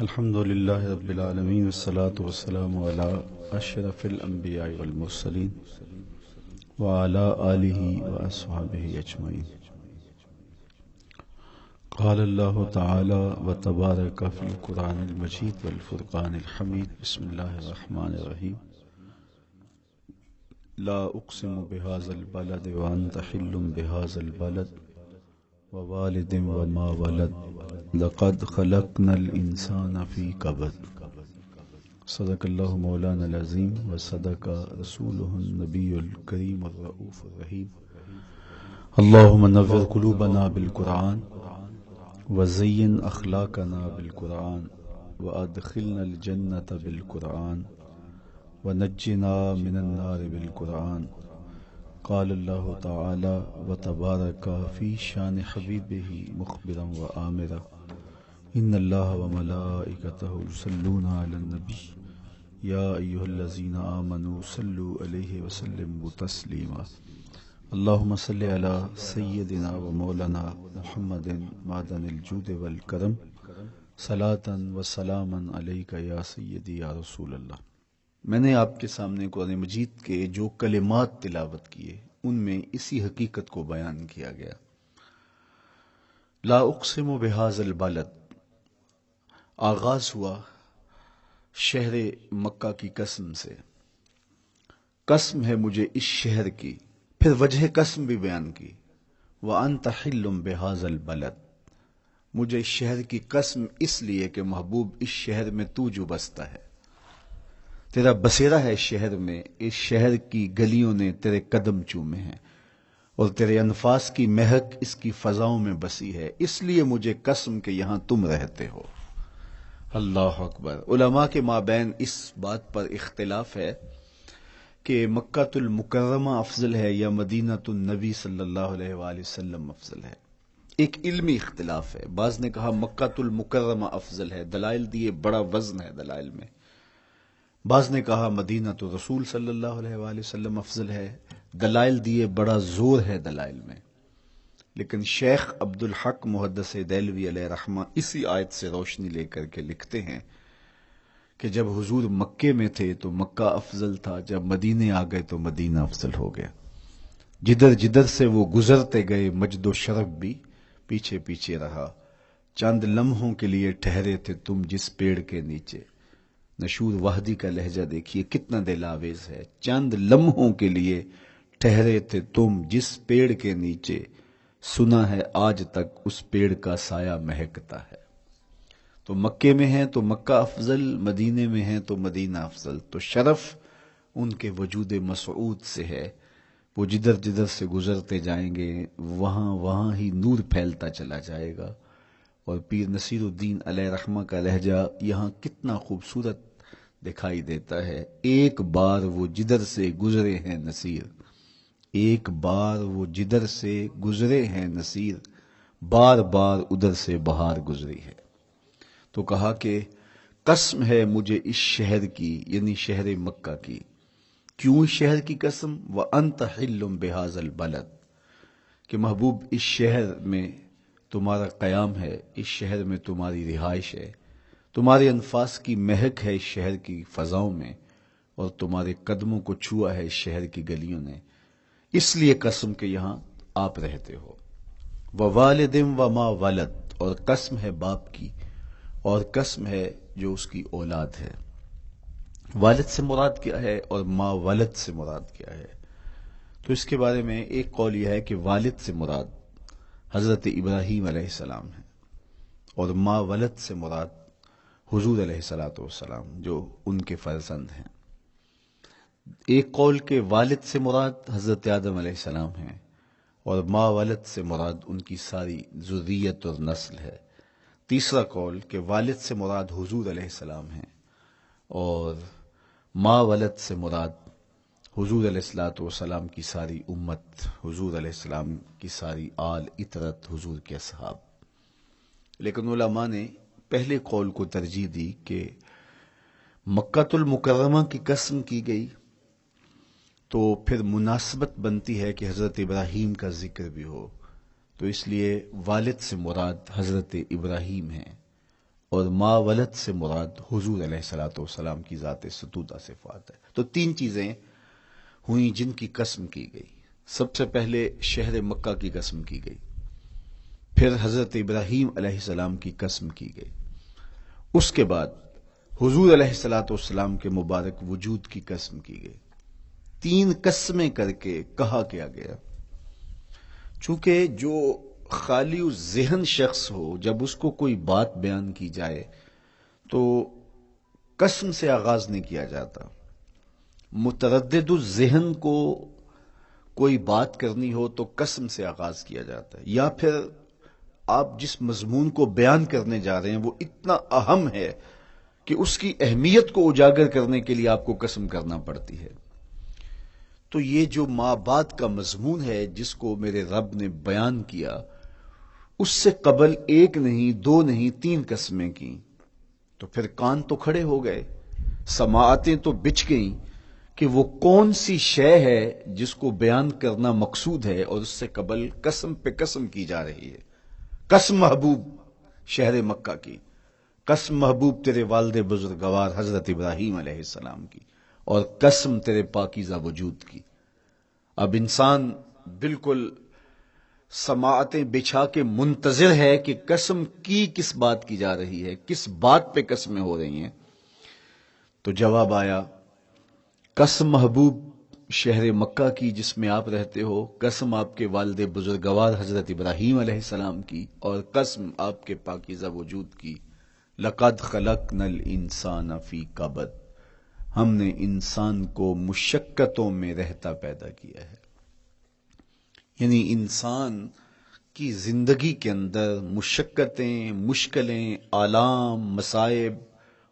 الحمد لله رب العالمين والصلاة والسلام على أشرف الأنبياء والمرسلين وعلى آله وأصحابه أجمعين. قال الله تعالى وتبارك في القرآن المجيد والفرقان الحميد. بسم الله الرحمن الرحيم. لا أقسم بهذا البلد وأنت حل بهذا البلد ووالد وما ولد لقد خلقنا الإنسان في كبد. صدق الله مولانا العظيم وصدق رسوله النبي الكريم الرؤوف الرحيم. اللهم نور قلوبنا بالقرآن وزين أخلاقنا بالقرآن وأدخلنا الجنة بالقرآن ونجنا من النار بالقرآن. قال الله تعالى وتبارك في شان حبيبه مخبرا وآمرا إن الله وملائكته يصلون على النبي يا أيها الذين آمنوا صلوا عليه وسلموا تسليما. اللهم صل على سيدنا ومولانا محمد معدن الجود والكرم صلاة وسلاما عليك يا سيدي يا رسول اللہ. میں نے آپ کے سامنے قرآن مجید کے جو کلمات تلاوت کیے ان میں اسی حقیقت کو بیان کیا گیا. لا اقسم بهذا البلد، آغاز ہوا شہر مکہ کی قسم سے. قسم ہے مجھے اس شہر کی، پھر وجہ قسم بھی بیان کی. وَأَنْتَ حِلٌّ بِهَذَا الْبَلَدِ، مجھے اس شہر کی قسم اس لیے کہ محبوب اس شہر میں تو جو بستا ہے، تیرا بسیرا ہے اس شہر میں، اس شہر کی گلیوں نے تیرے قدم چومے ہیں اور تیرے انفاس کی مہک اس کی فضاؤں میں بسی ہے، اس لیے مجھے قسم کہ یہاں تم رہتے ہو. اللہ اکبر. علماء کے مابین اس بات پر اختلاف ہے کہ مکہ المکرمہ افضل ہے یا مدینہ النبی صلی اللہ علیہ وآلہ وسلم افضل ہے. ایک علمی اختلاف ہے. بعض نے کہا مکہ المکرمہ افضل ہے، دلائل دیے، بڑا وزن ہے دلائل میں. بعض نے کہا مدینہ تو رسول صلی اللہ علیہ وآلہ وسلم افضل ہے، دلائل دیے، بڑا زور ہے دلائل میں. لیکن شیخ عبد الحق محدث دہلوی علیہ رحمہ اسی آیت سے روشنی لے کر کے لکھتے ہیں کہ جب حضور مکے میں تھے تو مکہ افضل تھا، جب مدینے آ گئے تو مدینہ افضل ہو گیا. جدھر جدھر سے وہ گزرتے گئے مجد و شرف بھی پیچھے پیچھے رہا. چند لمحوں کے لیے ٹھہرے تھے تم جس پیڑ کے نیچے. نشور وحدی کا لہجہ دیکھیے کتنا دل آویز ہے. چند لمحوں کے لیے ٹھہرے تھے تم جس پیڑ کے نیچے، سنا ہے آج تک اس پیڑ کا سایہ مہکتا ہے. تو مکے میں ہیں تو مکہ افضل، مدینے میں ہیں تو مدینہ افضل. تو شرف ان کے وجود مسعود سے ہے. وہ جدھر جدھر سے گزرتے جائیں گے وہاں وہاں ہی نور پھیلتا چلا جائے گا. اور پیر نصیر الدین علیہ رحمہ کا لہجہ یہاں کتنا خوبصورت دکھائی دیتا ہے. ایک بار وہ جدھر سے گزرے ہیں نصیر، ایک بار وہ جدھر سے گزرے ہیں نصیر، بار بار ادھر سے بہار گزری ہے. تو کہا کہ قسم ہے مجھے اس شہر کی، یعنی شہر مکہ کی. کیوں اس شہر کی قسم؟ وَأَنْتَ حِلٌّ بِهَذَا الْبَلَدِ، کہ محبوب اس شہر میں تمہارا قیام ہے، اس شہر میں تمہاری رہائش ہے، تمہارے انفاس کی مہک ہے اس شہر کی فضاؤں میں، اور تمہارے قدموں کو چھوا ہے اس شہر کی گلیوں نے، اس لیے قسم کہ یہاں آپ رہتے ہو. وَوَالِدٍ وَمَا وَلَدَ، اور قسم ہے باپ کی، اور قسم ہے جو اس کی اولاد ہے. والد سے مراد کیا ہے اور ما ولد سے مراد کیا ہے؟ تو اس کے بارے میں ایک قول یہ ہے کہ والد سے مراد حضرت ابراہیم علیہ السلام ہے، اور ما ولد سے مراد حضور علیہ الصلوۃ والسلام جو ان کے فرزند ہیں. ایک قول کہ والد سے مراد حضرت آدم علیہ السلام ہیں، اور ما ولد سے مراد ان کی ساری ذریت اور نسل ہے. تیسرا قول کہ والد سے مراد حضور علیہ السلام ہیں، اور ما ولد سے مراد حضور علیہ الصلوۃ والسلام کی ساری امت، حضور علیہ السلام کی ساری آل اطرت، حضور کے اصحاب. لیکن علماء نے پہلے قول کو ترجیح دی کہ مکہ المکرمہ کی قسم کی گئی تو پھر مناسبت بنتی ہے کہ حضرت ابراہیم کا ذکر بھی ہو، تو اس لیے والد سے مراد حضرت ابراہیم ہیں، اور ما ولد سے مراد حضور علیہ الصلوۃ والسلام کی ذات ستودہ صفات ہے۔ تو تین چیزیں ہوئیں جن کی قسم کی گئی۔ سب سے پہلے شہر مکہ کی قسم کی گئی، پھر حضرت ابراہیم علیہ السلام کی قسم کی گئی، اس کے بعد حضور علیہ الصلوۃ والسلام کے مبارک وجود کی قسم کی گئی۔ تین قسمیں کر کے کہا کیا گیا، چونکہ جو خالی ذہن شخص ہو، جب اس کو کوئی بات بیان کی جائے تو قسم سے آغاز نہیں کیا جاتا۔ متردد الذہن کو کوئی بات کرنی ہو تو قسم سے آغاز کیا جاتا ہے، یا پھر آپ جس مضمون کو بیان کرنے جا رہے ہیں وہ اتنا اہم ہے کہ اس کی اہمیت کو اجاگر کرنے کے لیے آپ کو قسم کرنا پڑتی ہے۔ تو یہ جو ما بعد کا مضمون ہے جس کو میرے رب نے بیان کیا، اس سے قبل ایک نہیں، دو نہیں، تین قسمیں کی، تو پھر کان تو کھڑے ہو گئے، سماعتیں تو بچھ گئیں کہ وہ کون سی شے ہے جس کو بیان کرنا مقصود ہے، اور اس سے قبل قسم پہ قسم کی جا رہی ہے۔ قسم محبوب شہر مکہ کی، قسم محبوب تیرے والد بزرگوار حضرت ابراہیم علیہ السلام کی، اور قسم تیرے پاکیزہ وجود کی۔ اب انسان بالکل سماعتیں بچھا کے منتظر ہے کہ قسم کی کس بات کی جا رہی ہے، کس بات پہ قسمیں ہو رہی ہیں۔ تو جواب آیا، قسم محبوب شہر مکہ کی جس میں آپ رہتے ہو، قسم آپ کے والد بزرگوار حضرت ابراہیم علیہ السلام کی، اور قسم آپ کے پاکیزہ وجود کی۔ لقد خلقنا الانسان فی کبد، ہم نے انسان کو مشقتوں میں رہتا پیدا کیا ہے۔ یعنی انسان کی زندگی کے اندر مشقتیں، مشکلیں، آلام، مصائب،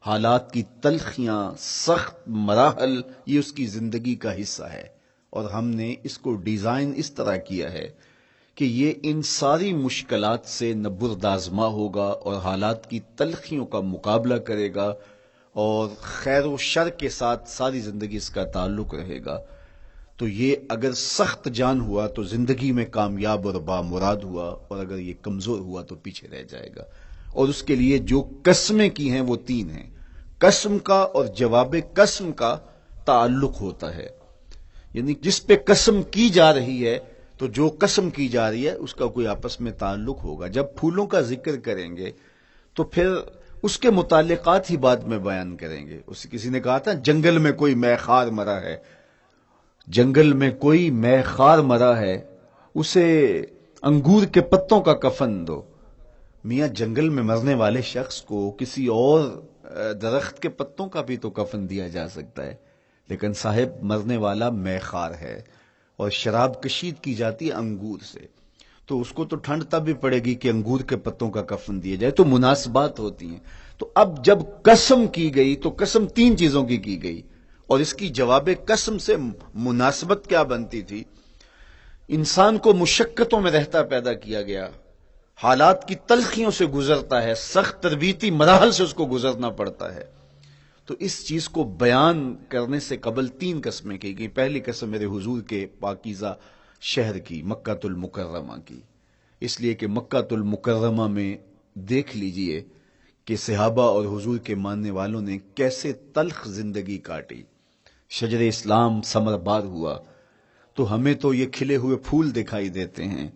حالات کی تلخیاں، سخت مراحل، یہ اس کی زندگی کا حصہ ہے، اور ہم نے اس کو ڈیزائن اس طرح کیا ہے کہ یہ ان ساری مشکلات سے نہ بردآزما ہوگا اور حالات کی تلخیوں کا مقابلہ کرے گا، اور خیر و شر کے ساتھ ساری زندگی اس کا تعلق رہے گا۔ تو یہ اگر سخت جان ہوا تو زندگی میں کامیاب اور بامراد ہوا، اور اگر یہ کمزور ہوا تو پیچھے رہ جائے گا۔ اور اس کے لیے جو قسمیں کی ہیں وہ تین ہیں۔ قسم کا اور جواب قسم کا تعلق ہوتا ہے، یعنی جس پہ قسم کی جا رہی ہے تو جو قسم کی جا رہی ہے اس کا کوئی آپس میں تعلق ہوگا۔ جب پھولوں کا ذکر کریں گے تو پھر اس کے متعلقات ہی بعد میں بیان کریں گے۔ کسی نے کہا تھا جنگل میں کوئی مے خار مرا ہے، جنگل میں کوئی مے خار مرا ہے، اسے انگور کے پتوں کا کفن دو۔ میاں جنگل میں مرنے والے شخص کو کسی اور درخت کے پتوں کا بھی تو کفن دیا جا سکتا ہے، لیکن صاحب مرنے والا مے خار ہے، اور شراب کشید کی جاتی ہے انگور سے، تو اس کو تو ٹھنڈ تب بھی پڑے گی کہ انگور کے پتوں کا کفن دیا جائے۔ تو مناسبات ہوتی ہیں۔ تو اب جب قسم کی گئی تو قسم تین چیزوں کی گئی، اور اس کی جواب قسم سے مناسبت کیا بنتی تھی؟ انسان کو مشقتوں میں رہتا پیدا کیا گیا، حالات کی تلخیوں سے گزرتا ہے، سخت تربیتی مراحل سے اس کو گزرنا پڑتا ہے۔ تو اس چیز کو بیان کرنے سے قبل تین قسمیں کی گئی۔ پہلی قسم میرے حضور کے پاکیزہ شہر کی، مکہ المکرمہ کی، اس لیے کہ مکہ المکرمہ میں دیکھ لیجئے کہ صحابہ اور حضور کے ماننے والوں نے کیسے تلخ زندگی کاٹی۔ شجر اسلام ثمر بار ہوا تو ہمیں تو یہ کھلے ہوئے پھول دکھائی دیتے ہیں،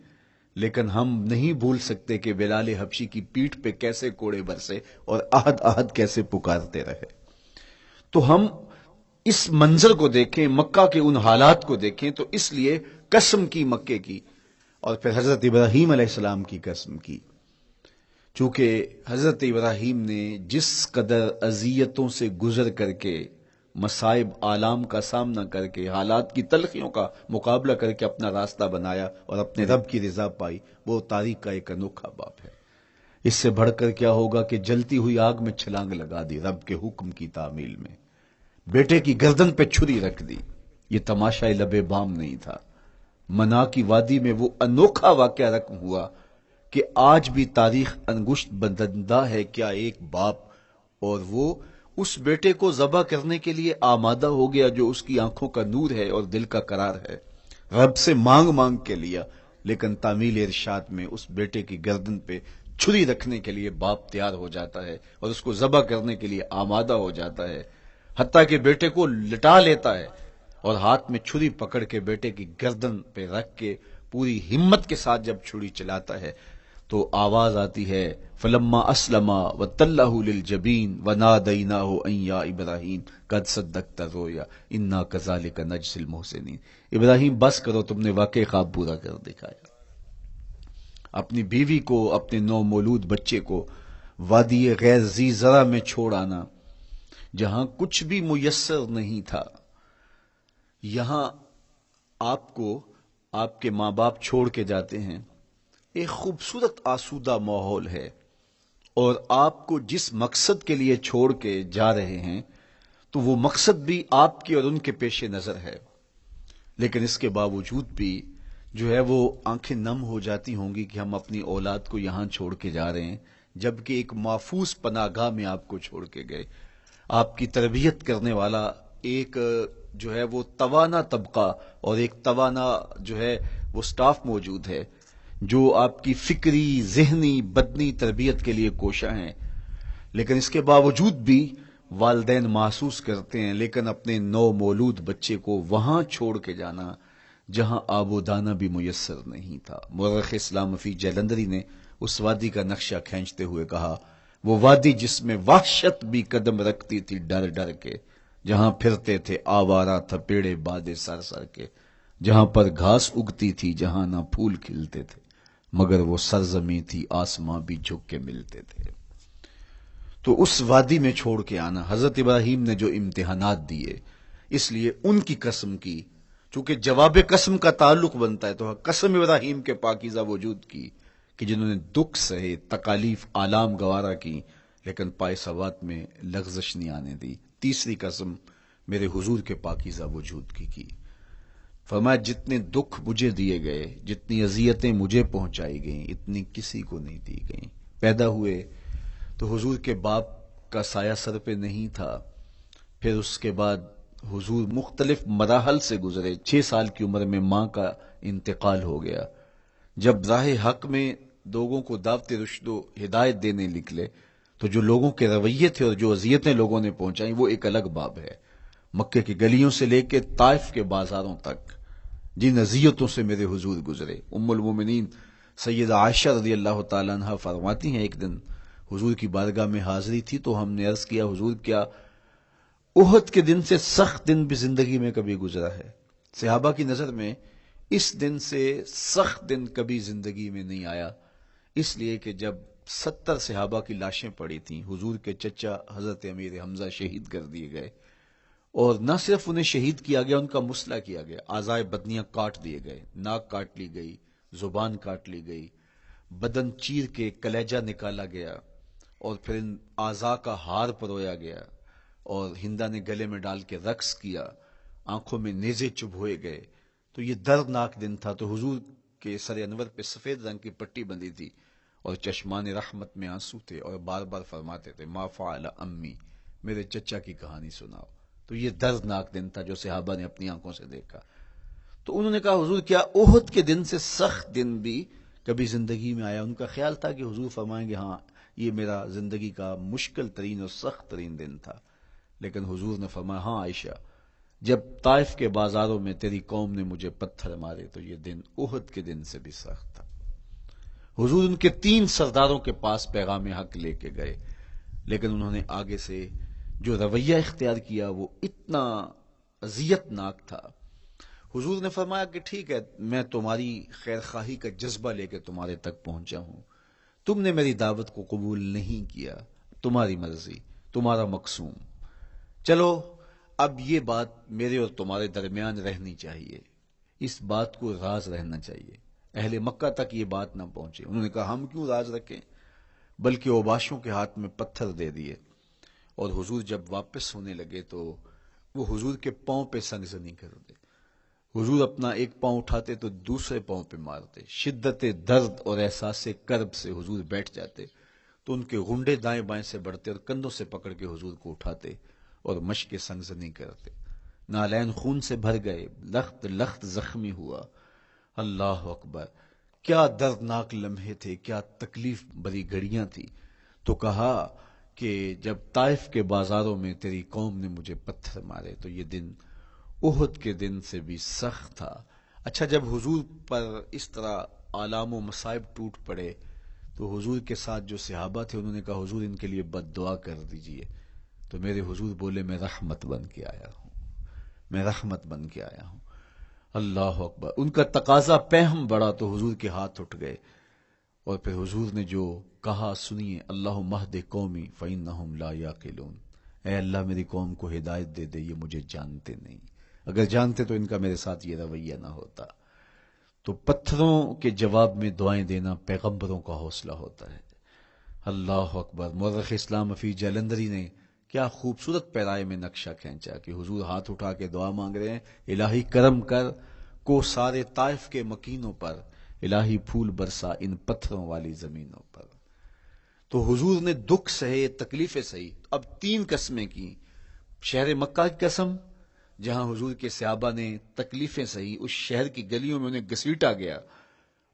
لیکن ہم نہیں بھول سکتے کہ بلال حبشی کی پیٹھ پہ کیسے کوڑے برسے اور احد احد کیسے پکارتے رہے۔ تو ہم اس منظر کو دیکھیں، مکہ کے ان حالات کو دیکھیں، تو اس لیے قسم کی مکے کی، اور پھر حضرت ابراہیم علیہ السلام کی قسم کی، چونکہ حضرت ابراہیم نے جس قدر اذیتوں سے گزر کر کے، مصائب آلام کا سامنا کر کے، حالات کی تلخیوں کا مقابلہ کر کے اپنا راستہ بنایا اور اپنے رب کی رضا پائی، وہ تاریخ کا ایک انوکھا باب ہے۔ اس سے بڑھ کر کیا ہوگا کہ جلتی ہوئی آگ میں چھلانگ لگا دی رب کے حکم کی تعمیل میں، بیٹے کی گردن پہ چھری رکھ دی۔ یہ تماشا لبے بام نہیں تھا، منا کی وادی میں وہ انوکھا واقعہ رقم ہوا کہ آج بھی تاریخ انگشت بدندہ ہے کیا ایک باپ، اور وہ اس بیٹے کو ذبح کرنے کے لیے آمادہ ہو گیا جو اس کی آنکھوں کا نور ہے اور دل کا قرار ہے، رب سے مانگ مانگ کے لیا، لیکن تعمیل ارشاد میں اس بیٹے کی گردن پہ چھری رکھنے کے لیے باپ تیار ہو جاتا ہے اور اس کو ذبح کرنے کے لیے آمادہ ہو جاتا ہے، حتیٰ کہ بیٹے کو لٹا لیتا ہے اور ہاتھ میں چھری پکڑ کے بیٹے کی گردن پہ رکھ کے پوری ہمت کے ساتھ جب چھری چلاتا ہے تو آواز آتی ہے فلما اسلما وتلہ للجبین ونادیناہ ان یا ابراہیم قد صدقت الرؤیا انا کذالک نجزی المحسنین۔ ابراہیم بس کرو، تم نے واقعی خواب پورا کر دکھایا۔ اپنی بیوی کو، اپنے نو مولود بچے کو وادی غیر ذی زرع میں چھوڑ آنا، جہاں کچھ بھی میسر نہیں تھا، یہاں آپ کو آپ کے ماں باپ چھوڑ کے جاتے ہیں، ایک خوبصورت آسودہ ماحول ہے، اور آپ کو جس مقصد کے لیے چھوڑ کے جا رہے ہیں تو وہ مقصد بھی آپ کے اور ان کے پیش نظر ہے، لیکن اس کے باوجود بھی جو ہے وہ آنکھیں نم ہو جاتی ہوں گی کہ ہم اپنی اولاد کو یہاں چھوڑ کے جا رہے ہیں، جبکہ ایک محفوظ پناہ گاہ میں آپ کو چھوڑ کے گئے۔ آپ کی تربیت کرنے والا ایک جو ہے وہ توانا طبقہ اور ایک توانا جو ہے وہ سٹاف موجود ہے جو آپ کی فکری، ذہنی، بدنی تربیت کے لیے کوشاں ہیں، لیکن اس کے باوجود بھی والدین محسوس کرتے ہیں لیکن اپنے نو مولود بچے کو وہاں چھوڑ کے جانا جہاں آب و دانہ بھی میسر نہیں تھا۔ مورخ اسلام فی جلندری نے اس وادی کا نقشہ کھینچتے ہوئے کہا، وہ وادی جس میں وحشت بھی قدم رکھتی تھی ڈر ڈر کے، جہاں پھرتے تھے آوارہ تھپیڑے بادے سر سر کے، جہاں پر گھاس اگتی تھی، جہاں نہ پھول کھلتے تھے، مگر وہ سرزمین تھی آسماں بھی جھک کے ملتے تھے۔ تو اس وادی میں چھوڑ کے آنا، حضرت ابراہیم نے جو امتحانات دیے، اس لیے ان کی قسم کی، چونکہ جواب قسم کا تعلق بنتا ہے تو قسم ابراہیم کے پاکیزہ وجود کی کہ جنہوں نے دکھ سہے، تکالیف، آلام گوارا کی، لیکن پائے سوات میں لغزش نہیں آنے دی۔ تیسری قسم میرے حضور کے پاکیزہ وجود کی فرمایا جتنے دکھ مجھے دیے گئے، جتنی اذیتیں مجھے پہنچائی گئیں، اتنی کسی کو نہیں دی گئیں۔ پیدا ہوئے تو حضور کے باپ کا سایہ سر پہ نہیں تھا، پھر اس کے بعد حضور مختلف مراحل سے گزرے، 6 سال کی عمر میں ماں کا انتقال ہو گیا۔ جب راہ حق میں لوگوں کو دعوت رشد و ہدایت دینے نکلے تو جو لوگوں کے رویے تھے اور جو اذیتیں لوگوں نے پہنچائیں وہ ایک الگ باب ہے۔ مکے کی گلیوں سے لے کے طائف کے بازاروں تک جن اذیتوں سے میرے حضور گزرے، ام المومنین سیدہ عائشہ رضی اللہ تعالیٰ عنہ فرماتی ہیں ایک دن حضور کی بارگاہ میں حاضری تھی تو ہم نے عرض کیا حضور کیا احد کے دن سے سخت دن بھی زندگی میں کبھی گزرا ہے؟ صحابہ کی نظر میں اس دن سے سخت دن کبھی زندگی میں نہیں آیا، اس لیے کہ جب 70 صحابہ کی لاشیں پڑی تھیں، حضور کے چچا حضرت امیر حمزہ شہید کر دیے گئے، اور نہ صرف انہیں شہید کیا گیا، ان کا مسئلہ کیا گیا، اعضائے بدنیاں کاٹ دیے گئے، ناک کاٹ لی گئی، زبان کاٹ لی گئی، بدن چیر کے کلیجہ نکالا گیا، اور پھر ان اعضاء کا ہار پرویا گیا، اور ہندا نے گلے میں ڈال کے رقص کیا، آنکھوں میں نیزے چبھوئے گئے۔ تو یہ دردناک دن تھا، تو حضور کے سر انور پہ سفید رنگ کی پٹی بندھی تھی اور چشمان رحمت میں آنسو تھے، اور بار بار فرماتے تھے ما فعل امی، میرے چچا کی کہانی سناؤ۔ تو یہ دردناک دن تھا جو صحابہ نے اپنی آنکھوں سے دیکھا۔ تو انہوں نے کہا حضور کیا احد کے دن سے سخت دن بھی کبھی زندگی میں آیا؟ ان کا خیال تھا کہ حضور فرمائیں گے ہاں یہ میرا زندگی کا مشکل ترین اور سخت ترین دن تھا، لیکن حضور نے فرمایا ہاں عائشہ، جب طائف کے بازاروں میں تیری قوم نے مجھے پتھر مارے تو یہ دن احد کے دن سے بھی سخت تھا۔ حضور ان کے 3 سرداروں کے پاس پیغام حق لے کے گئے، لیکن انہوں نے آگے سے جو رویہ اختیار کیا وہ اتنا اذیت ناک تھا۔ حضور نے فرمایا کہ ٹھیک ہے، میں تمہاری خیر خواہی کا جذبہ لے کے تمہارے تک پہنچا ہوں، تم نے میری دعوت کو قبول نہیں کیا، تمہاری مرضی، تمہارا مقسوم، چلو اب یہ بات میرے اور تمہارے درمیان رہنی چاہیے، اس بات کو راز رہنا چاہیے، اہل مکہ تک یہ بات نہ پہنچے۔ انہوں نے کہا ہم کیوں راز رکھیں، بلکہ اوباشوں کے ہاتھ میں پتھر دے دیے، اور حضور جب واپس ہونے لگے تو وہ حضور کے پاؤں پہ سنگزنی کر دے۔ حضور اپنا ایک پاؤں اٹھاتے تو دوسرے پاؤں پہ مارتے، شدت درد اور احساس کرب سے حضور بیٹھ جاتے تو ان کے غنڈے دائیں بائیں سے بڑھتے اور کندھوں سے پکڑ کے حضور کو اٹھاتے اور مشق سنگزنی کرتے۔ نالین خون سے بھر گئے، لخت لخت زخمی ہوا، اللہ اکبر، کیا دردناک لمحے تھے، کیا تکلیف بری گھڑیاں تھی. تو کہا کہ جب طائف کے بازاروں میں تیری قوم نے مجھے پتھر مارے تو یہ دن احد کے دن سے بھی سخت تھا. اچھا، جب حضور پر اس طرح آلام و مصائب ٹوٹ پڑے تو حضور کے ساتھ جو صحابہ تھے انہوں نے کہا حضور ان کے لیے بد دعا کر دیجئے. تو میرے حضور بولے میں رحمت بن کے آیا ہوں، میں رحمت بن کے آیا ہوں. اللہ اکبر. ان کا تقاضا پہم بڑا تو حضور کے ہاتھ اٹھ گئے اور پھر حضور نے جو کہا سنیے، اللہم اہد قومی فإنہم لا یعقلون. اے اللہ میری قوم کو ہدایت دے دے، یہ مجھے جانتے نہیں. اگر جانتے تو ان کا میرے ساتھ یہ رویہ نہ ہوتا. تو پتھروں کے جواب میں دعائیں دینا پیغمبروں کا حوصلہ ہوتا ہے. اللہ اکبر. مورخ اسلام حفیظ جلندری نے کیا خوبصورت پیرائے میں نقشہ کھینچا کہ حضور ہاتھ اٹھا کے دعا مانگ رہے ہیں، الہی کرم کر کو سارے طائف کے مکینوں پر، الہی پھول برسا ان پتھروں والی زمینوں پر. تو حضور نے دکھ سہے، تکلیفیں سہی. اب 3 قسمیں کی. شہر مکہ کی قسم جہاں حضور کے صحابہ نے تکلیفیں سہی، اس شہر کی گلیوں میں انہیں گھسیٹا گیا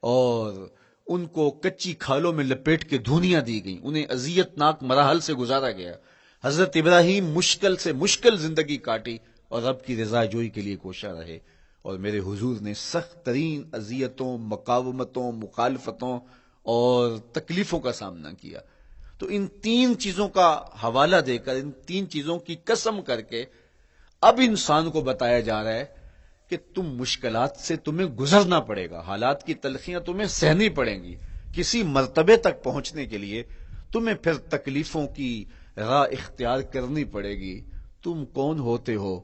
اور ان کو کچی کھالوں میں لپیٹ کے دھونیاں دی گئیں، انہیں اذیت ناک مراحل سے گزارا گیا. حضرت ابراہیم مشکل سے مشکل زندگی کاٹی اور رب کی رضا جوئی کے لیے کوشاں رہے، اور میرے حضور نے سخت ترین اذیتوں، مقاومتوں، مخالفتوں اور تکلیفوں کا سامنا کیا. تو ان 3 چیزوں کا حوالہ دے کر، ان 3 چیزوں کی قسم کر کے اب انسان کو بتایا جا رہا ہے کہ تم مشکلات سے تمہیں گزرنا پڑے گا، حالات کی تلخیاں تمہیں سہنی پڑیں گی. کسی مرتبے تک پہنچنے کے لیے تمہیں پھر تکلیفوں کی راہ اختیار کرنی پڑے گی. تم کون ہوتے ہو؟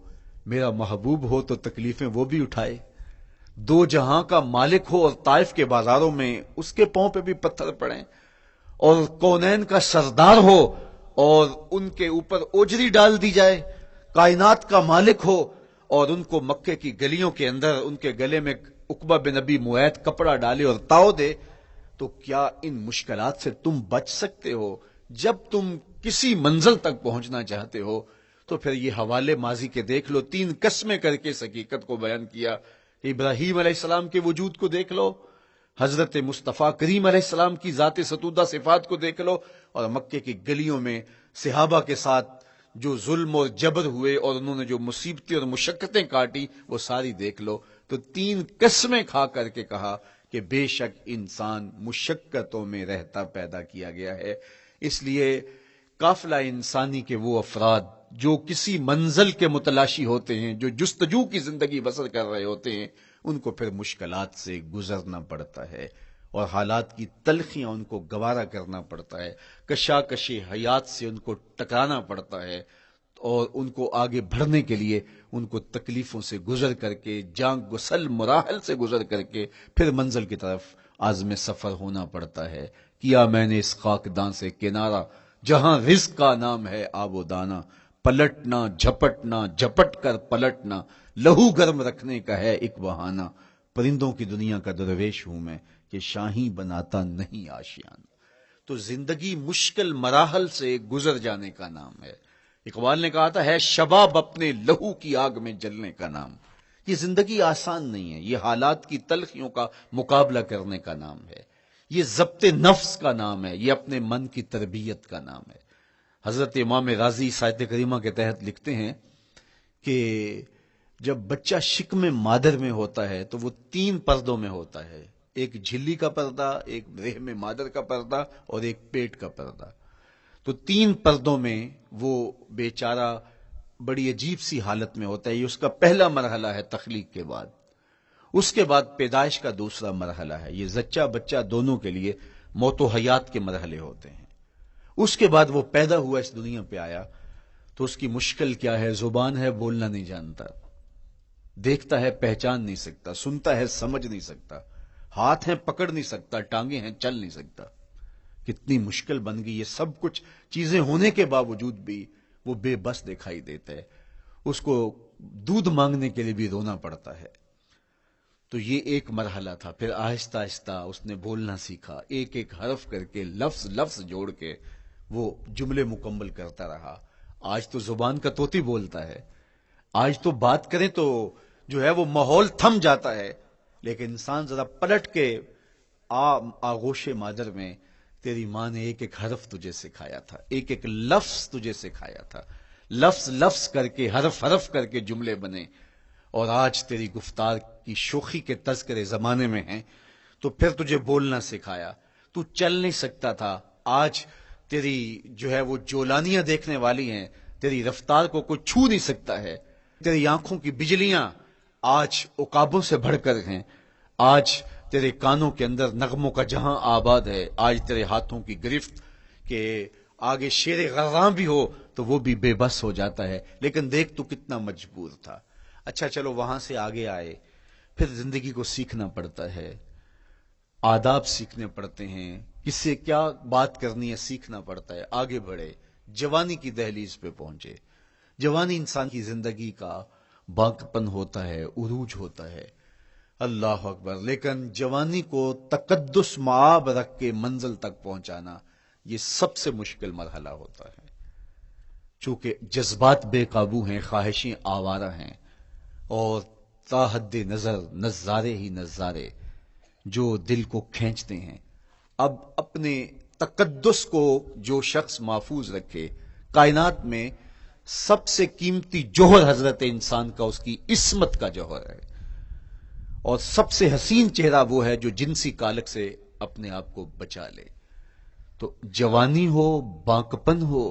میرا محبوب ہو تو تکلیفیں وہ بھی اٹھائے. 2 جہاں کا مالک ہو اور طائف کے بازاروں میں اس کے پاؤں پہ بھی پتھر پڑیں، اور کونین کا سردار ہو اور ان کے اوپر اوجری ڈال دی جائے، کائنات کا مالک ہو اور ان کو مکے کی گلیوں کے اندر ان کے گلے میں عقبہ بن ابی معیط کپڑا ڈالے اور تاؤ دے. تو کیا ان مشکلات سے تم بچ سکتے ہو؟ جب تم کسی منزل تک پہنچنا چاہتے ہو تو پھر یہ حوالے ماضی کے دیکھ لو. 3 قسمیں کر کے اس حقیقت کو بیان کیا. ابراہیم علیہ السلام کے وجود کو دیکھ لو، حضرت مصطفیٰ کریم علیہ السلام کی ذات ستودہ صفات کو دیکھ لو، اور مکے کی گلیوں میں صحابہ کے ساتھ جو ظلم اور جبر ہوئے اور انہوں نے جو مصیبتیں اور مشقتیں کاٹی وہ ساری دیکھ لو. تو 3 قسمیں کھا کر کے کہا کہ بے شک انسان مشقتوں میں رہتا پیدا کیا گیا ہے. اس لیے قافلہ انسانی کے وہ افراد جو کسی منزل کے متلاشی ہوتے ہیں، جو جستجو کی زندگی بسر کر رہے ہوتے ہیں، ان کو پھر مشکلات سے گزرنا پڑتا ہے اور حالات کی تلخیاں ان کو گوارا کرنا پڑتا ہے، کشاکش حیات سے ان کو ٹکرانا پڑتا ہے، اور ان کو آگے بڑھنے کے لیے ان کو تکلیفوں سے گزر کر کے، جان گسل مراحل سے گزر کر کے پھر منزل کی طرف عازم سفر ہونا پڑتا ہے. کیا میں نے اس خاکدان سے کنارہ جہاں رزق کا نام ہے آب و دانا، پلٹنا جھپٹنا جھپٹ کر پلٹنا لہو گرم رکھنے کا ہے ایک بہانہ. پرندوں کی دنیا کا درویش ہوں میں کہ شاہی بناتا نہیں آشیانہ. تو زندگی مشکل مراحل سے گزر جانے کا نام ہے. اقبال نے کہا تھا ہے شباب اپنے لہو کی آگ میں جلنے کا نام. یہ زندگی آسان نہیں ہے، یہ حالات کی تلخیوں کا مقابلہ کرنے کا نام ہے، یہ ضبط نفس کا نام ہے، یہ اپنے من کی تربیت کا نام ہے. حضرت امام راضی سایت کریمہ کے تحت لکھتے ہیں کہ جب بچہ شکم مادر میں ہوتا ہے تو وہ 3 پردوں میں ہوتا ہے، ایک جھلی کا پردہ، ایک رحم مادر کا پردہ اور ایک پیٹ کا پردہ. تو 3 پردوں میں وہ بیچارہ بڑی عجیب سی حالت میں ہوتا ہے. یہ اس کا پہلا مرحلہ ہے تخلیق کے بعد. اس کے بعد پیدائش کا دوسرا مرحلہ ہے. یہ زچہ بچہ دونوں کے لیے موت و حیات کے مرحلے ہوتے ہیں. اس کے بعد وہ پیدا ہوا، اس دنیا پہ آیا تو اس کی مشکل کیا ہے؟ زبان ہے، بولنا نہیں جانتا، دیکھتا ہے پہچان نہیں سکتا، سنتا ہے سمجھ نہیں سکتا، ہاتھ ہیں پکڑ نہیں سکتا، ٹانگیں ہیں چل نہیں سکتا. کتنی مشکل بن گئی. یہ سب کچھ چیزیں ہونے کے باوجود بھی وہ بے بس دکھائی دیتا ہے. اس کو دودھ مانگنے کے لیے بھی رونا پڑتا ہے. تو یہ ایک مرحلہ تھا. پھر آہستہ آہستہ اس نے بولنا سیکھا، ایک ایک حرف کر کے لفظ لفظ جوڑ کے وہ جملے مکمل کرتا رہا. آج تو زبان کا طوطی بولتا ہے، آج تو بات کریں تو جو ہے وہ ماحول تھم جاتا ہے. لیکن انسان ذرا پلٹ کے آغوش مادر میں تیری ماں نے ایک ایک حرف تجھے سکھایا تھا، ایک ایک لفظ تجھے سکھایا تھا، لفظ لفظ کر کے، حرف حرف کر کے جملے بنے، اور آج تیری گفتار کی شوخی کے تذکرے زمانے میں ہیں، تو پھر تجھے بولنا سکھایا، تو چل نہیں سکتا تھا، آج تیری جو ہے وہ جولانیاں دیکھنے والی ہیں، تیری رفتار کو کوئی چھو نہیں سکتا ہے، تیری آنکھوں کی بجلیاں آج عقابوں سے بڑھ کر ہیں، آج تیرے کانوں کے اندر نغموں کا جہاں آباد ہے، آج تیرے ہاتھوں کی گرفت کہ آگے شیر غراں بھی ہو تو وہ بھی بے بس ہو جاتا ہے، لیکن دیکھ تو کتنا مجبور تھا۔ اچھا چلو وہاں سے آگے آئے، پھر زندگی کو سیکھنا پڑتا ہے، آداب سیکھنے پڑتے ہیں، کس سے کیا بات کرنی ہے سیکھنا پڑتا ہے، آگے بڑھے، جوانی کی دہلیز پہ پہنچے۔ جوانی انسان کی زندگی کا باقپن ہوتا ہے، عروج ہوتا ہے، اللہ اکبر، لیکن جوانی کو تقدس معاب رکھ کے منزل تک پہنچانا یہ سب سے مشکل مرحلہ ہوتا ہے، چونکہ جذبات بے قابو ہیں، خواہشیں آوارہ ہیں، اور تا حد نظر نظارے ہی نظارے جو دل کو کھینچتے ہیں۔ اب اپنے تقدس کو جو شخص محفوظ رکھے، کائنات میں سب سے قیمتی جوہر حضرت انسان کا اس کی عصمت کا جوہر ہے، اور سب سے حسین چہرہ وہ ہے جو جنسی کالک سے اپنے آپ کو بچا لے۔ تو جوانی ہو، باقپن ہو،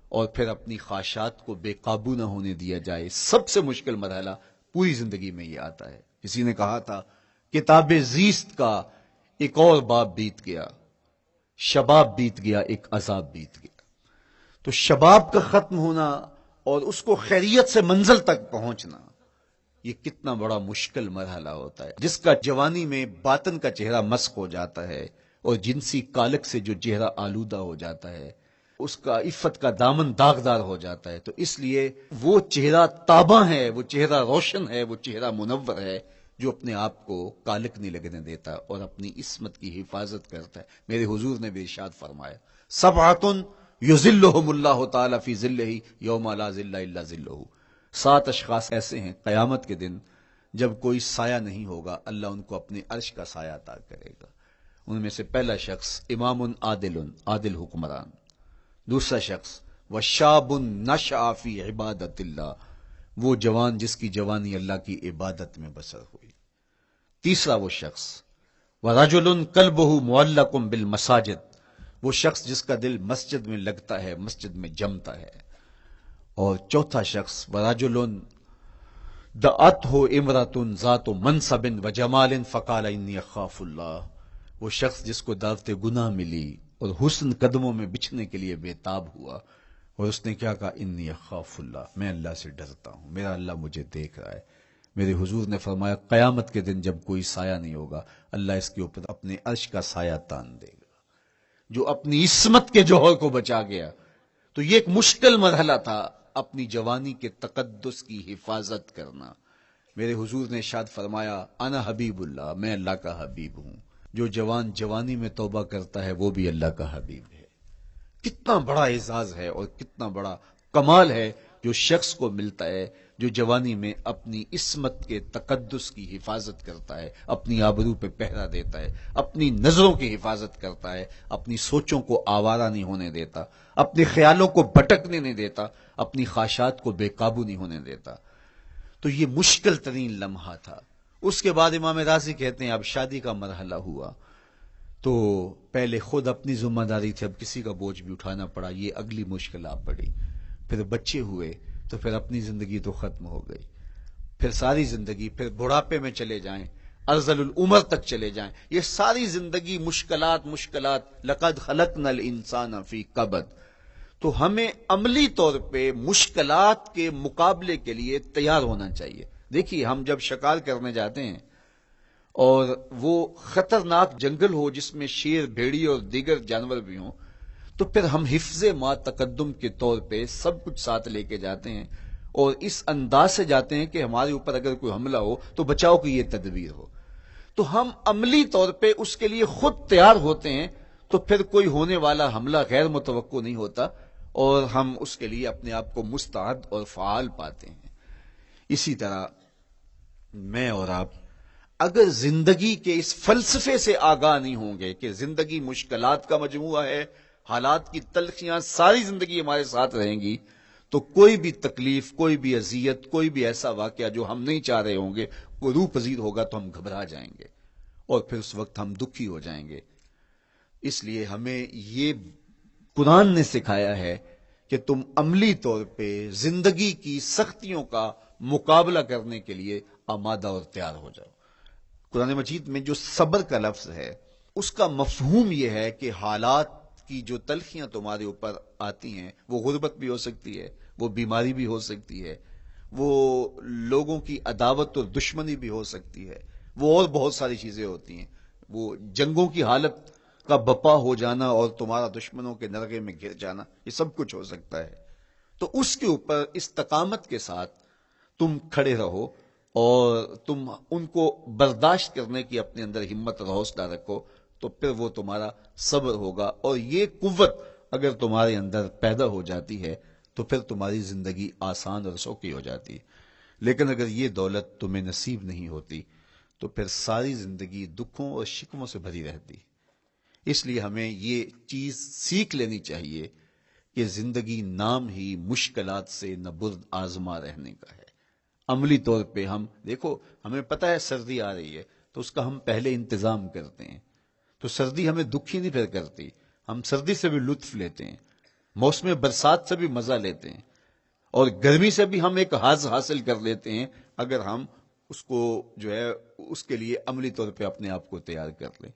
اور پھر اپنی خواہشات کو بے قابو نہ ہونے دیا جائے، سب سے مشکل مرحلہ پوری زندگی میں یہ آتا ہے۔ کسی نے کہا تھا کتاب زیست کا ایک اور باب بیت گیا، شباب بیت گیا، ایک عذاب بیت گیا۔ تو شباب کا ختم ہونا اور اس کو خیریت سے منزل تک پہنچنا، یہ کتنا بڑا مشکل مرحلہ ہوتا ہے، جس کا جوانی میں باطن کا چہرہ مسخ ہو جاتا ہے اور جنسی کالک سے جو چہرہ آلودہ ہو جاتا ہے، اس کا عفت کا دامن داغدار ہو جاتا ہے۔ تو اس لیے وہ چہرہ تاباں ہے، وہ چہرہ روشن ہے، وہ چہرہ منور ہے جو اپنے آپ کو کالک نہیں لگنے دیتا اور اپنی عصمت کی حفاظت کرتا ہے۔ میرے حضور نے بھی ارشاد فرمایا، سبعۃ یظلھم اللہ تعالی فی ظلہ یوم لا ظل الا ظلہ، 7 اشخاص ایسے ہیں قیامت کے دن جب کوئی سایہ نہیں ہوگا، اللہ ان کو اپنے عرش کا سایہ عطا کرے گا۔ ان میں سے پہلا شخص امام عادل حکمران، دوسرا شخص وشاب نشأ فی عبادت اللہ، وہ جوان جس کی جوانی اللہ کی عبادت میں بسر ہوئی، تیسرا وہ شخص ورجل قلبہ معلق بالمساجد، وہ شخص جس کا دل مسجد میں لگتا ہے، مسجد میں جمتا ہے، اور چوتھا شخص ورجل دعته امرأة ذات منصب وجمال فقال انی اخاف اللہ، وہ شخص جس کو دعوت گناہ ملی اور حسن قدموں میں بچھنے کے لیے بےتاب ہوا، اور اس نے کیا کہا، انی اخاف اللہ، میں اللہ سے ڈرتا ہوں، میرا اللہ مجھے دیکھ رہا ہے۔ میرے حضور نے فرمایا قیامت کے دن جب کوئی سایہ نہیں ہوگا، اللہ اس کے اوپر اپنے عرش کا سایہ تان دے گا، جو اپنی عصمت کے جوہر کو بچا گیا۔ تو یہ ایک مشکل مرحلہ تھا، اپنی جوانی کے تقدس کی حفاظت کرنا۔ میرے حضور نے ارشاد فرمایا انا حبیب اللہ، میں اللہ کا حبیب ہوں، جو جوان جوانی میں توبہ کرتا ہے وہ بھی اللہ کا حبیب ہے۔ کتنا بڑا اعزاز ہے اور کتنا بڑا کمال ہے جو شخص کو ملتا ہے جو جوانی میں اپنی عصمت کے تقدس کی حفاظت کرتا ہے، اپنی آبرو پہ پہرا دیتا ہے، اپنی نظروں کی حفاظت کرتا ہے، اپنی سوچوں کو آوارہ نہیں ہونے دیتا، اپنے خیالوں کو بھٹکنے نہیں دیتا، اپنی خواہشات کو بے قابو نہیں ہونے دیتا۔ تو یہ مشکل ترین لمحہ تھا۔ اس کے بعد امام راضی کہتے ہیں اب شادی کا مرحلہ ہوا، تو پہلے خود اپنی ذمہ داری تھی، اب کسی کا بوجھ بھی اٹھانا پڑا، یہ اگلی مشکل آ پڑی۔ پھر بچے ہوئے تو پھر اپنی زندگی تو ختم ہو گئی، پھر ساری زندگی، پھر بڑھاپے میں چلے جائیں، ارذل العمر تک چلے جائیں، یہ ساری زندگی مشکلات لقد خلقنا الانسان فی کبد۔ تو ہمیں عملی طور پہ مشکلات کے مقابلے کے لیے تیار ہونا چاہیے۔ دیکھیے ہم جب شکار کرنے جاتے ہیں اور وہ خطرناک جنگل ہو جس میں شیر، بھیڑی اور دیگر جانور بھی ہوں، تو پھر ہم حفظ ما تقدم کے طور پہ سب کچھ ساتھ لے کے جاتے ہیں اور اس انداز سے جاتے ہیں کہ ہمارے اوپر اگر کوئی حملہ ہو تو بچاؤ کی یہ تدبیر ہو۔ تو ہم عملی طور پہ اس کے لیے خود تیار ہوتے ہیں، تو پھر کوئی ہونے والا حملہ غیر متوقع نہیں ہوتا اور ہم اس کے لیے اپنے آپ کو مستعد اور فعال پاتے ہیں۔ اسی طرح میں اور آپ اگر زندگی کے اس فلسفے سے آگاہ نہیں ہوں گے کہ زندگی مشکلات کا مجموعہ ہے، حالات کی تلخیاں ساری زندگی ہمارے ساتھ رہیں گی، تو کوئی بھی تکلیف، کوئی بھی اذیت، کوئی بھی ایسا واقعہ جو ہم نہیں چاہ رہے ہوں گے وہ روح پذیر ہوگا تو ہم گھبرا جائیں گے اور پھر اس وقت ہم دکھی ہو جائیں گے۔ اس لیے ہمیں یہ قرآن نے سکھایا ہے کہ تم عملی طور پہ زندگی کی سختیوں کا مقابلہ کرنے کے لیے آمادہ اور تیار ہو جاؤ۔ قرآن مجید میں جو صبر کا لفظ ہے اس کا مفہوم یہ ہے کہ حالات کی جو تلخیاں تمہارے اوپر آتی ہیں، وہ غربت بھی ہو سکتی ہے، وہ بیماری بھی ہو سکتی ہے، وہ لوگوں کی عداوت اور دشمنی بھی ہو سکتی ہے، وہ اور بہت ساری چیزیں ہوتی ہیں، وہ جنگوں کی حالت کا بپا ہو جانا اور تمہارا دشمنوں کے نرغے میں گر جانا، یہ سب کچھ ہو سکتا ہے۔ تو اس کے اوپر استقامت کے ساتھ تم کھڑے رہو اور تم ان کو برداشت کرنے کی اپنے اندر ہمت اور حوصلہ رکھو، تو پھر وہ تمہارا صبر ہوگا، اور یہ قوت اگر تمہارے اندر پیدا ہو جاتی ہے تو پھر تمہاری زندگی آسان اور سوکھی ہو جاتی ہے۔ لیکن اگر یہ دولت تمہیں نصیب نہیں ہوتی تو پھر ساری زندگی دکھوں اور شکووں سے بھری رہتی۔ اس لیے ہمیں یہ چیز سیکھ لینی چاہیے کہ زندگی نام ہی مشکلات سے نہ برد آزما رہنے کا ہے۔ عملی طور پہ ہم دیکھو، ہمیں پتہ ہے سردی آ رہی ہے تو اس کا ہم پہلے انتظام کرتے ہیں، تو سردی ہمیں دکھی نہیں پھر کرتی، ہم سردی سے بھی لطف لیتے ہیں، موسم برسات سے بھی مزہ لیتے ہیں، اور گرمی سے بھی ہم ایک حاص حاصل کر لیتے ہیں اگر ہم اس کو جو ہے اس کے لیے عملی طور پہ اپنے آپ کو تیار کر لیں۔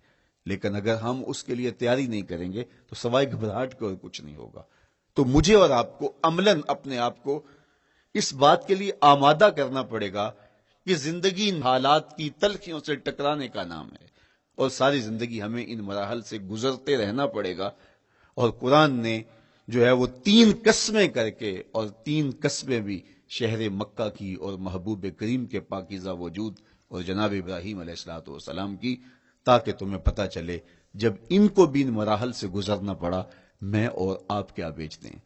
لیکن اگر ہم اس کے لیے تیاری نہیں کریں گے تو سوائے گھبراہٹ کے اور کچھ نہیں ہوگا۔ تو مجھے اور آپ کو عملاً اپنے آپ کو اس بات کے لیے آمادہ کرنا پڑے گا کہ زندگی ان حالات کی تلخیوں سے ٹکرانے کا نام ہے، اور ساری زندگی ہمیں ان مراحل سے گزرتے رہنا پڑے گا۔ اور قرآن نے جو ہے وہ 3 قسمیں کر کے، اور 3 قسمیں بھی شہر مکہ کی اور محبوب کریم کے پاکیزہ وجود اور جناب ابراہیم علیہ الصلوۃ والسلام کی، تاکہ تمہیں پتہ چلے جب ان کو بھی ان مراحل سے گزرنا پڑا میں اور آپ کیا بیچتے ہیں۔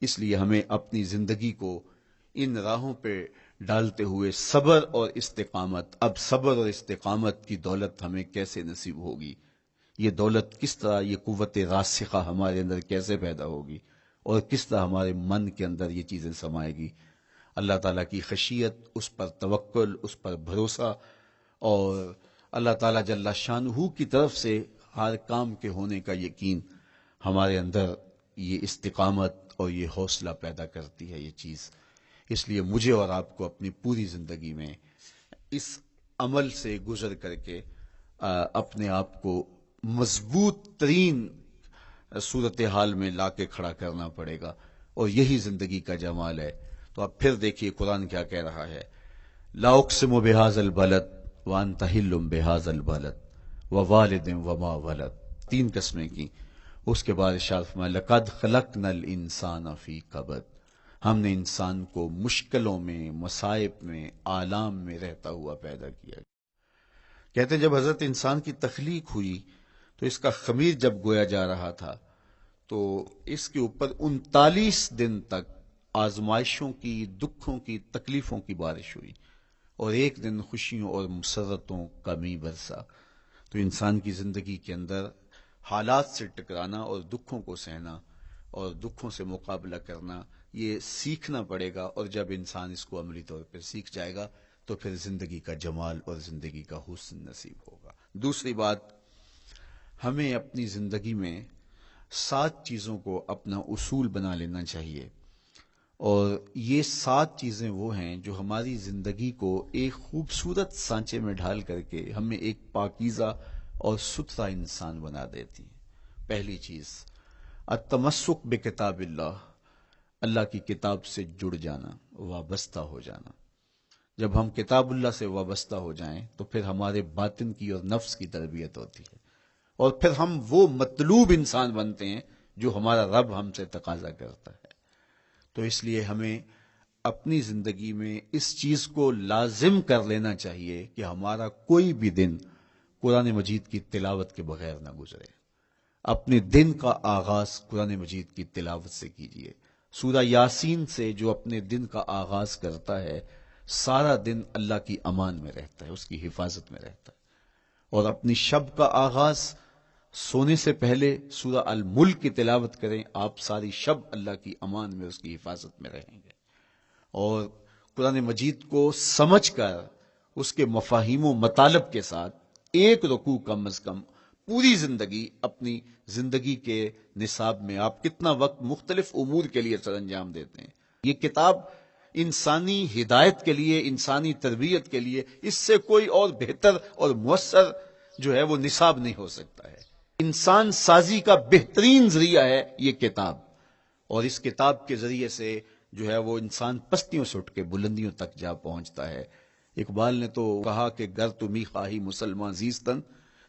اس لیے ہمیں اپنی زندگی کو ان راہوں پہ ڈالتے ہوئے صبر اور استقامت، اب صبر اور استقامت کی دولت ہمیں کیسے نصیب ہوگی، یہ دولت کس طرح، یہ قوت راسخہ ہمارے اندر کیسے پیدا ہوگی، اور کس طرح ہمارے من کے اندر یہ چیزیں سمائے گی۔ اللہ تعالیٰ کی خشیت، اس پر توکل، اس پر بھروسہ، اور اللہ تعالیٰ جل شانہ کی طرف سے ہر کام کے ہونے کا یقین ہمارے اندر یہ استقامت اور یہ حوصلہ پیدا کرتی ہے یہ چیز۔ اس لیے مجھے اور آپ کو اپنی پوری زندگی میں اس عمل سے گزر کر کے اپنے آپ کو مضبوط ترین صورتحال میں لا کے کھڑا کرنا پڑے گا، اور یہی زندگی کا جمال ہے۔ تو اب پھر دیکھیے قرآن کیا کہہ رہا ہے، لا اقسم بہذا البلد وانت حل بہذا البلد ووالد وما ولد، 3 قسمیں کی۔ اس کے بعد ارشاد فرمایا لقد خلقنا الانسان فی کبد، ہم نے انسان کو مشکلوں میں، مصائب میں، آلام میں رہتا ہوا پیدا کیا۔ کہتے ہیں جب حضرت انسان کی تخلیق ہوئی تو اس کا خمیر جب گویا جا رہا تھا تو اس کے اوپر 39 دن تک آزمائشوں کی، دکھوں کی، تکلیفوں کی بارش ہوئی، اور ایک دن خوشیوں اور مسرتوں کا می برسا۔ تو انسان کی زندگی کے اندر حالات سے ٹکرانا اور دکھوں کو سہنا اور دکھوں سے مقابلہ کرنا، یہ سیکھنا پڑے گا، اور جب انسان اس کو عملی طور پر سیکھ جائے گا تو پھر زندگی کا جمال اور زندگی کا حسن نصیب ہوگا۔ دوسری بات، ہمیں اپنی زندگی میں 7 چیزوں کو اپنا اصول بنا لینا چاہیے، اور یہ 7 چیزیں وہ ہیں جو ہماری زندگی کو ایک خوبصورت سانچے میں ڈھال کر کے ہمیں ایک پاکیزہ اور ستھرا انسان بنا دیتی ہیں۔ پہلی چیز، التمسک بکتاب اللہ، اللہ کی کتاب سے جڑ جانا، وابستہ ہو جانا۔ جب ہم کتاب اللہ سے وابستہ ہو جائیں تو پھر ہمارے باطن کی اور نفس کی تربیت ہوتی ہے، اور پھر ہم وہ مطلوب انسان بنتے ہیں جو ہمارا رب ہم سے تقاضا کرتا ہے۔ تو اس لیے ہمیں اپنی زندگی میں اس چیز کو لازم کر لینا چاہیے کہ ہمارا کوئی بھی دن قرآن مجید کی تلاوت کے بغیر نہ گزرے۔ اپنے دن کا آغاز قرآن مجید کی تلاوت سے کیجیے۔ سورہ یاسین سے جو اپنے دن کا آغاز کرتا ہے، سارا دن اللہ کی امان میں رہتا ہے، اس کی حفاظت میں رہتا ہے، اور اپنی شب کا آغاز سونے سے پہلے سورہ الملک کی تلاوت کریں، آپ ساری شب اللہ کی امان میں، اس کی حفاظت میں رہیں گے۔ اور قرآن مجید کو سمجھ کر اس کے مفاہیم و مطالب کے ساتھ ایک رکوع کم از کم پوری زندگی، اپنی زندگی کے نصاب میں آپ کتنا وقت مختلف امور کے لیے سر انجام دیتے ہیں۔ یہ کتاب انسانی ہدایت کے لیے، انسانی تربیت کے لیے، اس سے کوئی اور بہتر اور مؤثر جو ہے وہ نصاب نہیں ہو سکتا ہے۔ انسان سازی کا بہترین ذریعہ ہے یہ کتاب، اور اس کتاب کے ذریعے سے جو ہے وہ انسان پستیوں سے اٹھ کے بلندیوں تک جا پہنچتا ہے۔ اقبال نے تو کہا کہ گر تمی خواہی مسلمان زیستن،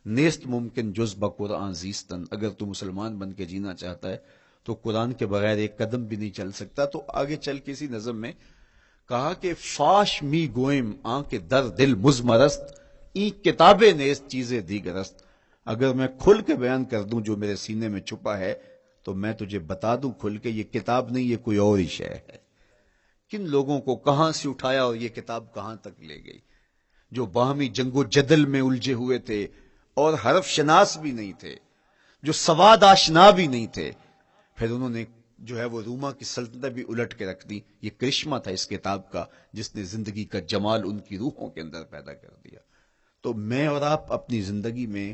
نیست ممکن جز بقرآن زیستن۔ اگر تو مسلمان بن کے جینا چاہتا ہے تو قرآن کے بغیر ایک قدم بھی نہیں چل سکتا۔ تو آگے چل کے اسی نظم میں کہا کہ فاش می گوئم آنکھ در دل مزمرست، این کتابیں نیست چیزیں دیگرست۔ اگر میں کھل کے بیان کر دوں جو میرے سینے میں چھپا ہے تو میں تجھے بتا دوں کھل کے یہ کتاب نہیں، یہ کوئی اور ہی شے ہے۔ کن لوگوں کو کہاں سے اٹھایا اور یہ کتاب کہاں تک لے گئی، جو باہمی جنگ و جدل میں الجھے ہوئے تھے اور حرف شناس بھی نہیں تھے، جو سواد آشنا بھی نہیں تھے، پھر انہوں نے جو ہے وہ روما کی سلطنت بھی الٹ کے رکھ دی۔ یہ کرشمہ تھا اس کتاب کا، جس نے زندگی کا جمال ان کی روحوں کے اندر پیدا کر دیا۔ تو میں اور آپ اپنی زندگی میں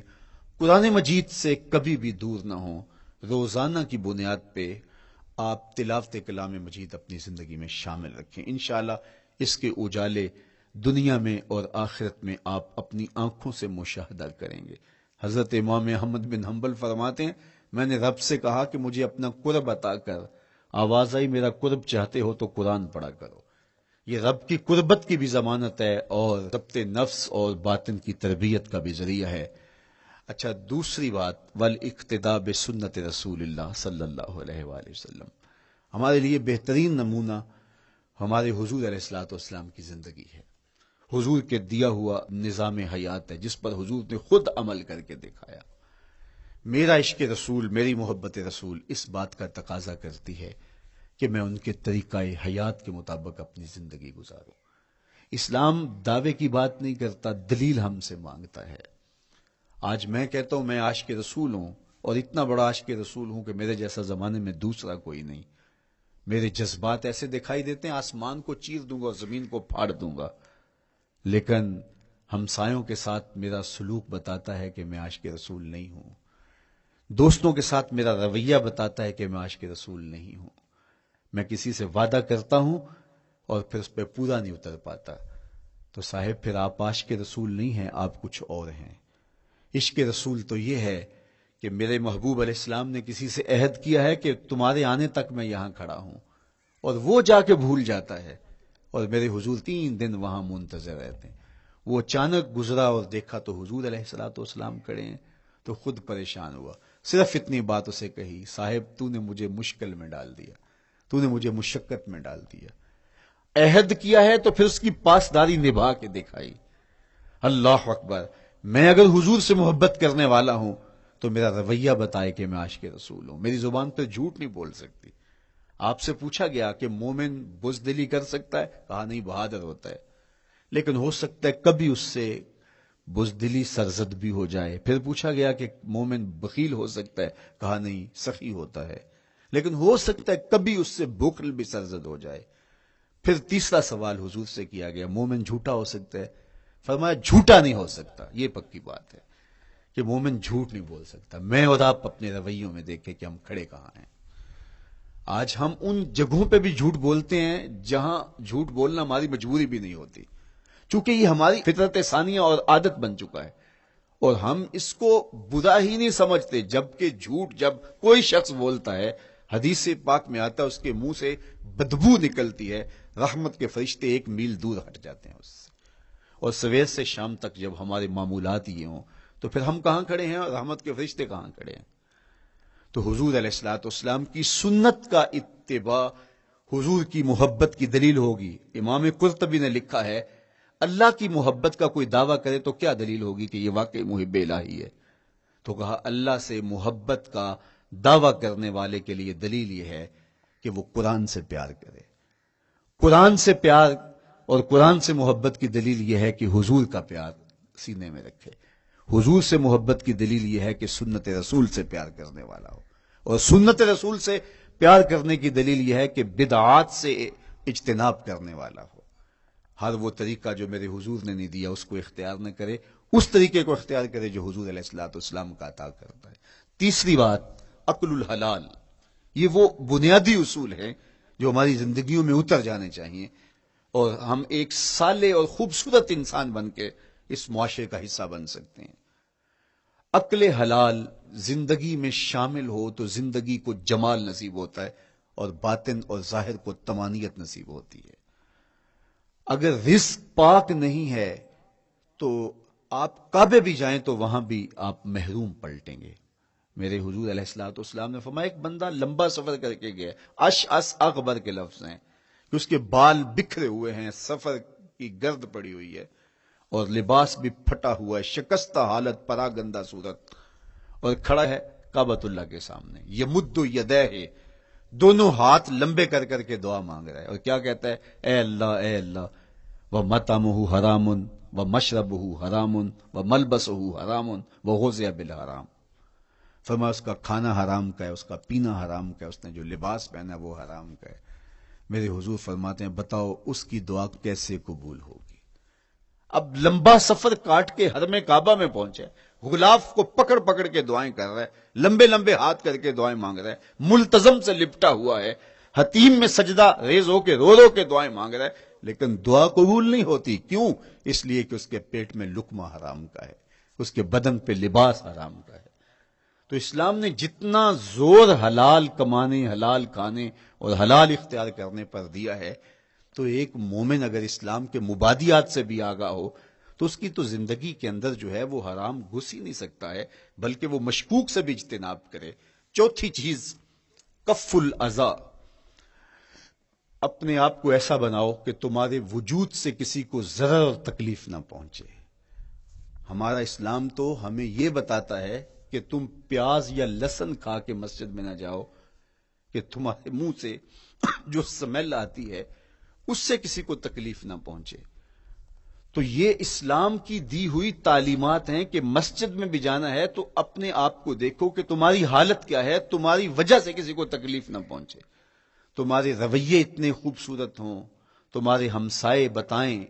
قرآن مجید سے کبھی بھی دور نہ ہوں، روزانہ کی بنیاد پہ آپ تلاوت کلام مجید اپنی زندگی میں شامل رکھیں۔ انشاءاللہ اس کے اجالے دنیا میں اور آخرت میں آپ اپنی آنکھوں سے مشاہدہ کریں گے۔ حضرت امام احمد بن حنبل فرماتے ہیں، میں نے رب سے کہا کہ مجھے اپنا قرب عطا کر، آواز آئی میرا قرب چاہتے ہو تو قرآن پڑھا کرو۔ یہ رب کی قربت کی بھی ضمانت ہے اور ضبط نفس اور باطن کی تربیت کا بھی ذریعہ ہے۔ اچھا، دوسری بات، والاقتداء بسنت رسول اللہ صلی اللہ علیہ وآلہ وسلم۔ ہمارے لیے بہترین نمونہ ہمارے حضور علیہ الصلوۃ والسلام کی زندگی ہے، حضور کے دیا ہوا نظام حیات ہے جس پر حضور نے خود عمل کر کے دکھایا۔ میرا عشق رسول، میری محبت رسول اس بات کا تقاضا کرتی ہے کہ میں ان کے طریقہ حیات کے مطابق اپنی زندگی گزاروں۔ اسلام دعوے کی بات نہیں کرتا، دلیل ہم سے مانگتا ہے۔ آج میں کہتا ہوں میں عاشق رسول ہوں، اور اتنا بڑا عاشق رسول ہوں کہ میرے جیسا زمانے میں دوسرا کوئی نہیں۔ میرے جذبات ایسے دکھائی دیتے ہیں آسمان کو چیر دوں گا اور زمین کو پھاڑ دوں گا، لیکن ہمسایوں کے ساتھ میرا سلوک بتاتا ہے کہ میں عاشق رسول نہیں ہوں، دوستوں کے ساتھ میرا رویہ بتاتا ہے کہ میں عاشق رسول نہیں ہوں۔ میں کسی سے وعدہ کرتا ہوں اور پھر اس پہ پورا نہیں اتر پاتا، تو صاحب پھر آپ عاشق رسول نہیں ہیں، آپ کچھ اور ہیں۔ عشق رسول تو یہ ہے کہ میرے محبوب علیہ السلام نے کسی سے عہد کیا ہے کہ تمہارے آنے تک میں یہاں کھڑا ہوں، اور وہ جا کے بھول جاتا ہے، اور میرے حضور 3 دن وہاں منتظر رہتے ہیں۔ وہ اچانک گزرا اور دیکھا تو حضور علیہ الصلوۃ والسلام کھڑے ہیں، تو خود پریشان ہوا، صرف اتنی بات اسے کہی، صاحب تو نے مجھے مشکل میں ڈال دیا، تو نے مجھے مشقت میں ڈال دیا۔ عہد کیا ہے تو پھر اس کی پاسداری نبھا کے دکھائی۔ اللہ اکبر! میں اگر حضور سے محبت کرنے والا ہوں تو میرا رویہ بتائے کہ میں عاشق رسول ہوں۔ میری زبان پہ جھوٹ نہیں بول سکتی۔ آپ سے پوچھا گیا کہ مومن بزدلی کر سکتا ہے؟ کہا نہیں، بہادر ہوتا ہے، لیکن ہو سکتا ہے کبھی اس سے بزدلی سرزد بھی ہو جائے۔ پھر پوچھا گیا کہ مومن بخیل ہو سکتا ہے؟ کہا نہیں، سخی ہوتا ہے، لیکن ہو سکتا ہے کبھی اس سے بخل بھی سرزد ہو جائے۔ پھر تیسرا سوال حضور سے کیا گیا، مومن جھوٹا ہو سکتا ہے؟ فرمایا جھوٹا نہیں ہو سکتا، یہ پکی بات ہے کہ مومن جھوٹ نہیں بول سکتا۔ میں اور آپ اپنے رویوں میں دیکھیں کہ ہم کھڑے کہاں ہیں۔ آج ہم ان جگہوں پہ بھی جھوٹ بولتے ہیں جہاں جھوٹ بولنا ہماری مجبوری بھی نہیں ہوتی، چونکہ یہ ہماری فطرت ثانیہ اور عادت بن چکا ہے، اور ہم اس کو برا ہی نہیں سمجھتے۔ جبکہ جھوٹ جب کوئی شخص بولتا ہے، حدیث پاک میں آتا ہے اس کے منہ سے بدبو نکلتی ہے، رحمت کے فرشتے 1 میل دور ہٹ جاتے ہیں اس سے۔ اور سویر سے شام تک جب ہمارے معمولات یہ ہوں تو پھر ہم کہاں کھڑے ہیں اور رحمت کے فرشتے کہاں کھڑے ہیں؟ تو حضور علیہ الصلوۃ والسلام کی سنت کا اتباع حضور کی محبت کی دلیل ہوگی۔ امام قرطبی نے لکھا ہے، اللہ کی محبت کا کوئی دعویٰ کرے تو کیا دلیل ہوگی کہ یہ واقعی محب الہی ہے؟ تو کہا اللہ سے محبت کا دعویٰ کرنے والے کے لیے دلیل یہ ہے کہ وہ قرآن سے پیار کرے۔ قرآن سے پیار اور قرآن سے محبت کی دلیل یہ ہے کہ حضور کا پیار سینے میں رکھے. حضور سے محبت کی دلیل یہ ہے کہ سنت رسول سے پیار کرنے والا ہو. اور سنت رسول سے پیار کرنے کی دلیل یہ ہے کہ بدعات سے اجتناب کرنے والا ہو. ہر وہ طریقہ جو میرے حضور نے نہیں دیا اس کو اختیار نہ کرے، اس طریقے کو اختیار کرے جو حضور علیہ الصلوۃ والسلام کا عطا کرتا ہے. تیسری بات، عقل الحلال. یہ وہ بنیادی اصول ہیں جو ہماری زندگیوں میں اتر جانے چاہیے اور ہم ایک صالح اور خوبصورت انسان بن کے اس معاشرے کا حصہ بن سکتے ہیں. عقل حلال زندگی میں شامل ہو تو زندگی کو جمال نصیب ہوتا ہے اور باطن اور ظاہر کو طمانینت نصیب ہوتی ہے. اگر رزق پاک نہیں ہے تو آپ کعبے بھی جائیں تو وہاں بھی آپ محروم پلٹیں گے. میرے حضور علیہ الصلوۃ والسلام نے فرمایا ایک بندہ لمبا سفر کر کے گیا، اشعث اغبر کے لفظ ہیں کہ اس کے بال بکھرے ہوئے ہیں، سفر کی گرد پڑی ہوئی ہے اور لباس بھی پھٹا ہوا ہے، شکستہ حالت، پراگندہ صورت، اور کھڑا ہے کعبۃ اللہ کے سامنے. یمد یدیہ، دونوں ہاتھ لمبے کر کر کے دعا مانگ رہا ہے اور کیا کہتا ہے؟ اے اللہ ومطعمہ حرام ومشربہ حرام وملبسہ حرام وغذی بالحرام. فرمایا اس کا کھانا حرام کا ہے، اس کا پینا حرام کا ہے، اس نے جو لباس پہنا وہ حرام کا ہے. میرے حضور فرماتے ہیں بتاؤ اس کی دعا کیسے قبول ہوگی؟ اب لمبا سفر کاٹ کے حرم کعبہ میں پہنچے، غلاف کو پکڑ پکڑ کے دعائیں کر رہا ہے، لمبے لمبے ہاتھ کر کے دعائیں مانگ رہا ہے، ملتزم سے لپٹا ہوا ہے، حتیم میں سجدہ ریز ہو کے رو رو کے دعائیں مانگ رہا ہے، لیکن دعا قبول نہیں ہوتی. کیوں؟ اس لیے کہ اس کے پیٹ میں لقمہ حرام کا ہے، اس کے بدن پہ لباس حرام کا ہے. تو اسلام نے جتنا زور حلال کمانے، حلال کھانے اور حلال اختیار کرنے پر دیا ہے، تو ایک مومن اگر اسلام کے مبادیات سے بھی آگاہ ہو تو اس کی تو زندگی کے اندر جو ہے وہ حرام گھس ہی نہیں سکتا ہے، بلکہ وہ مشکوک سے بھی اجتناب کرے. چوتھی چیز، کف الاذی. اپنے آپ کو ایسا بناؤ کہ تمہارے وجود سے کسی کو ضرر اور تکلیف نہ پہنچے. ہمارا اسلام تو ہمیں یہ بتاتا ہے کہ تم پیاز یا لہسن کھا کے مسجد میں نہ جاؤ کہ تمہارے منہ سے جو سمیل آتی ہے اس سے کسی کو تکلیف نہ پہنچے. تو یہ اسلام کی دی ہوئی تعلیمات ہیں کہ مسجد میں بھی جانا ہے تو اپنے آپ کو دیکھو کہ تمہاری حالت کیا ہے، تمہاری وجہ سے کسی کو تکلیف نہ پہنچے. تمہارے رویے اتنے خوبصورت ہوں، تمہارے ہمسائے بتائیں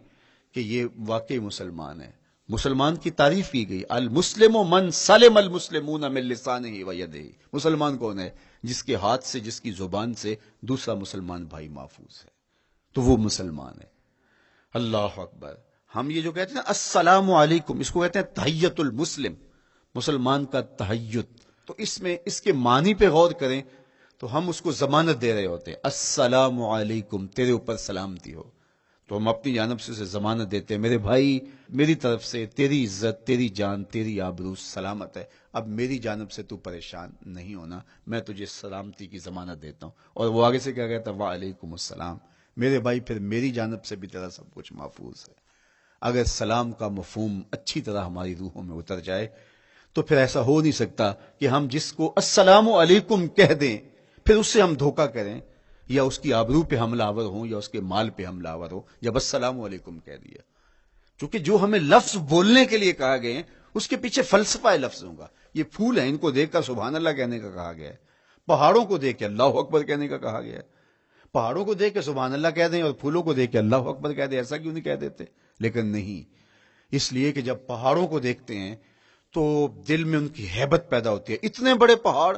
کہ یہ واقعی مسلمان ہے. مسلمان کی تعریف کی گئی، المسلم من سلم المسلمون من لسانہ و یدہ. مسلمان کون ہے؟ جس کے ہاتھ سے، جس کی زبان سے دوسرا مسلمان بھائی محفوظ ہے، تو وہ مسلمان ہے. اللہ اکبر. ہم یہ جو کہتے ہیں السلام علیکم، اس کو کہتے ہیں تحیت المسلم، مسلمان کا تحیت. تو اس میں اس کے معنی پہ غور کریں تو ہم اس کو ضمانت دے رہے ہوتے ہیں، السلام علیکم، تیرے اوپر سلامتی ہو. تو ہم اپنی جانب سے ضمانت دیتے ہیں میرے بھائی، میری طرف سے تیری عزت، تیری جان، تیری آبرو سلامت ہے. اب میری جانب سے تو پریشان نہیں ہونا، میں تجھے سلامتی کی ضمانت دیتا ہوں. اور وہ آگے سے کیا کہتا ہے؟ وعلیکم السلام. میرے بھائی پھر میری جانب سے بھی تیرا سب کچھ محفوظ ہے. اگر سلام کا مفہوم اچھی طرح ہماری روحوں میں اتر جائے تو پھر ایسا ہو نہیں سکتا کہ ہم جس کو السلام علیکم کہہ دیں پھر اس سے ہم دھوکہ کریں یا اس کی آبرو پہ حملہ آور ہوں یا اس کے مال پہ حملہ آور ہو جب السلام علیکم کہہ دیا. چونکہ جو ہمیں لفظ بولنے کے لیے کہا گئے ہیں اس کے پیچھے فلسفہ ہے لفظوں کا. یہ پھول ہیں، ان کو دیکھ کر سبحان اللہ کہنے کا کہا گیا ہے. پہاڑوں کو دیکھ کے اللہ اکبر کہنے کا کہا گیا ہے. پہاڑوں کو دیکھ کے سبحان اللہ کہہ دیں اور پھولوں کو دیکھ کے اللہ اکبر کہہ دیں، ایسا کیوں نہیں کہہ دیتے؟ لیکن نہیں، اس لیے کہ جب پہاڑوں کو دیکھتے ہیں تو دل میں ان کی ہیبت پیدا ہوتی ہے. اتنے بڑے پہاڑ،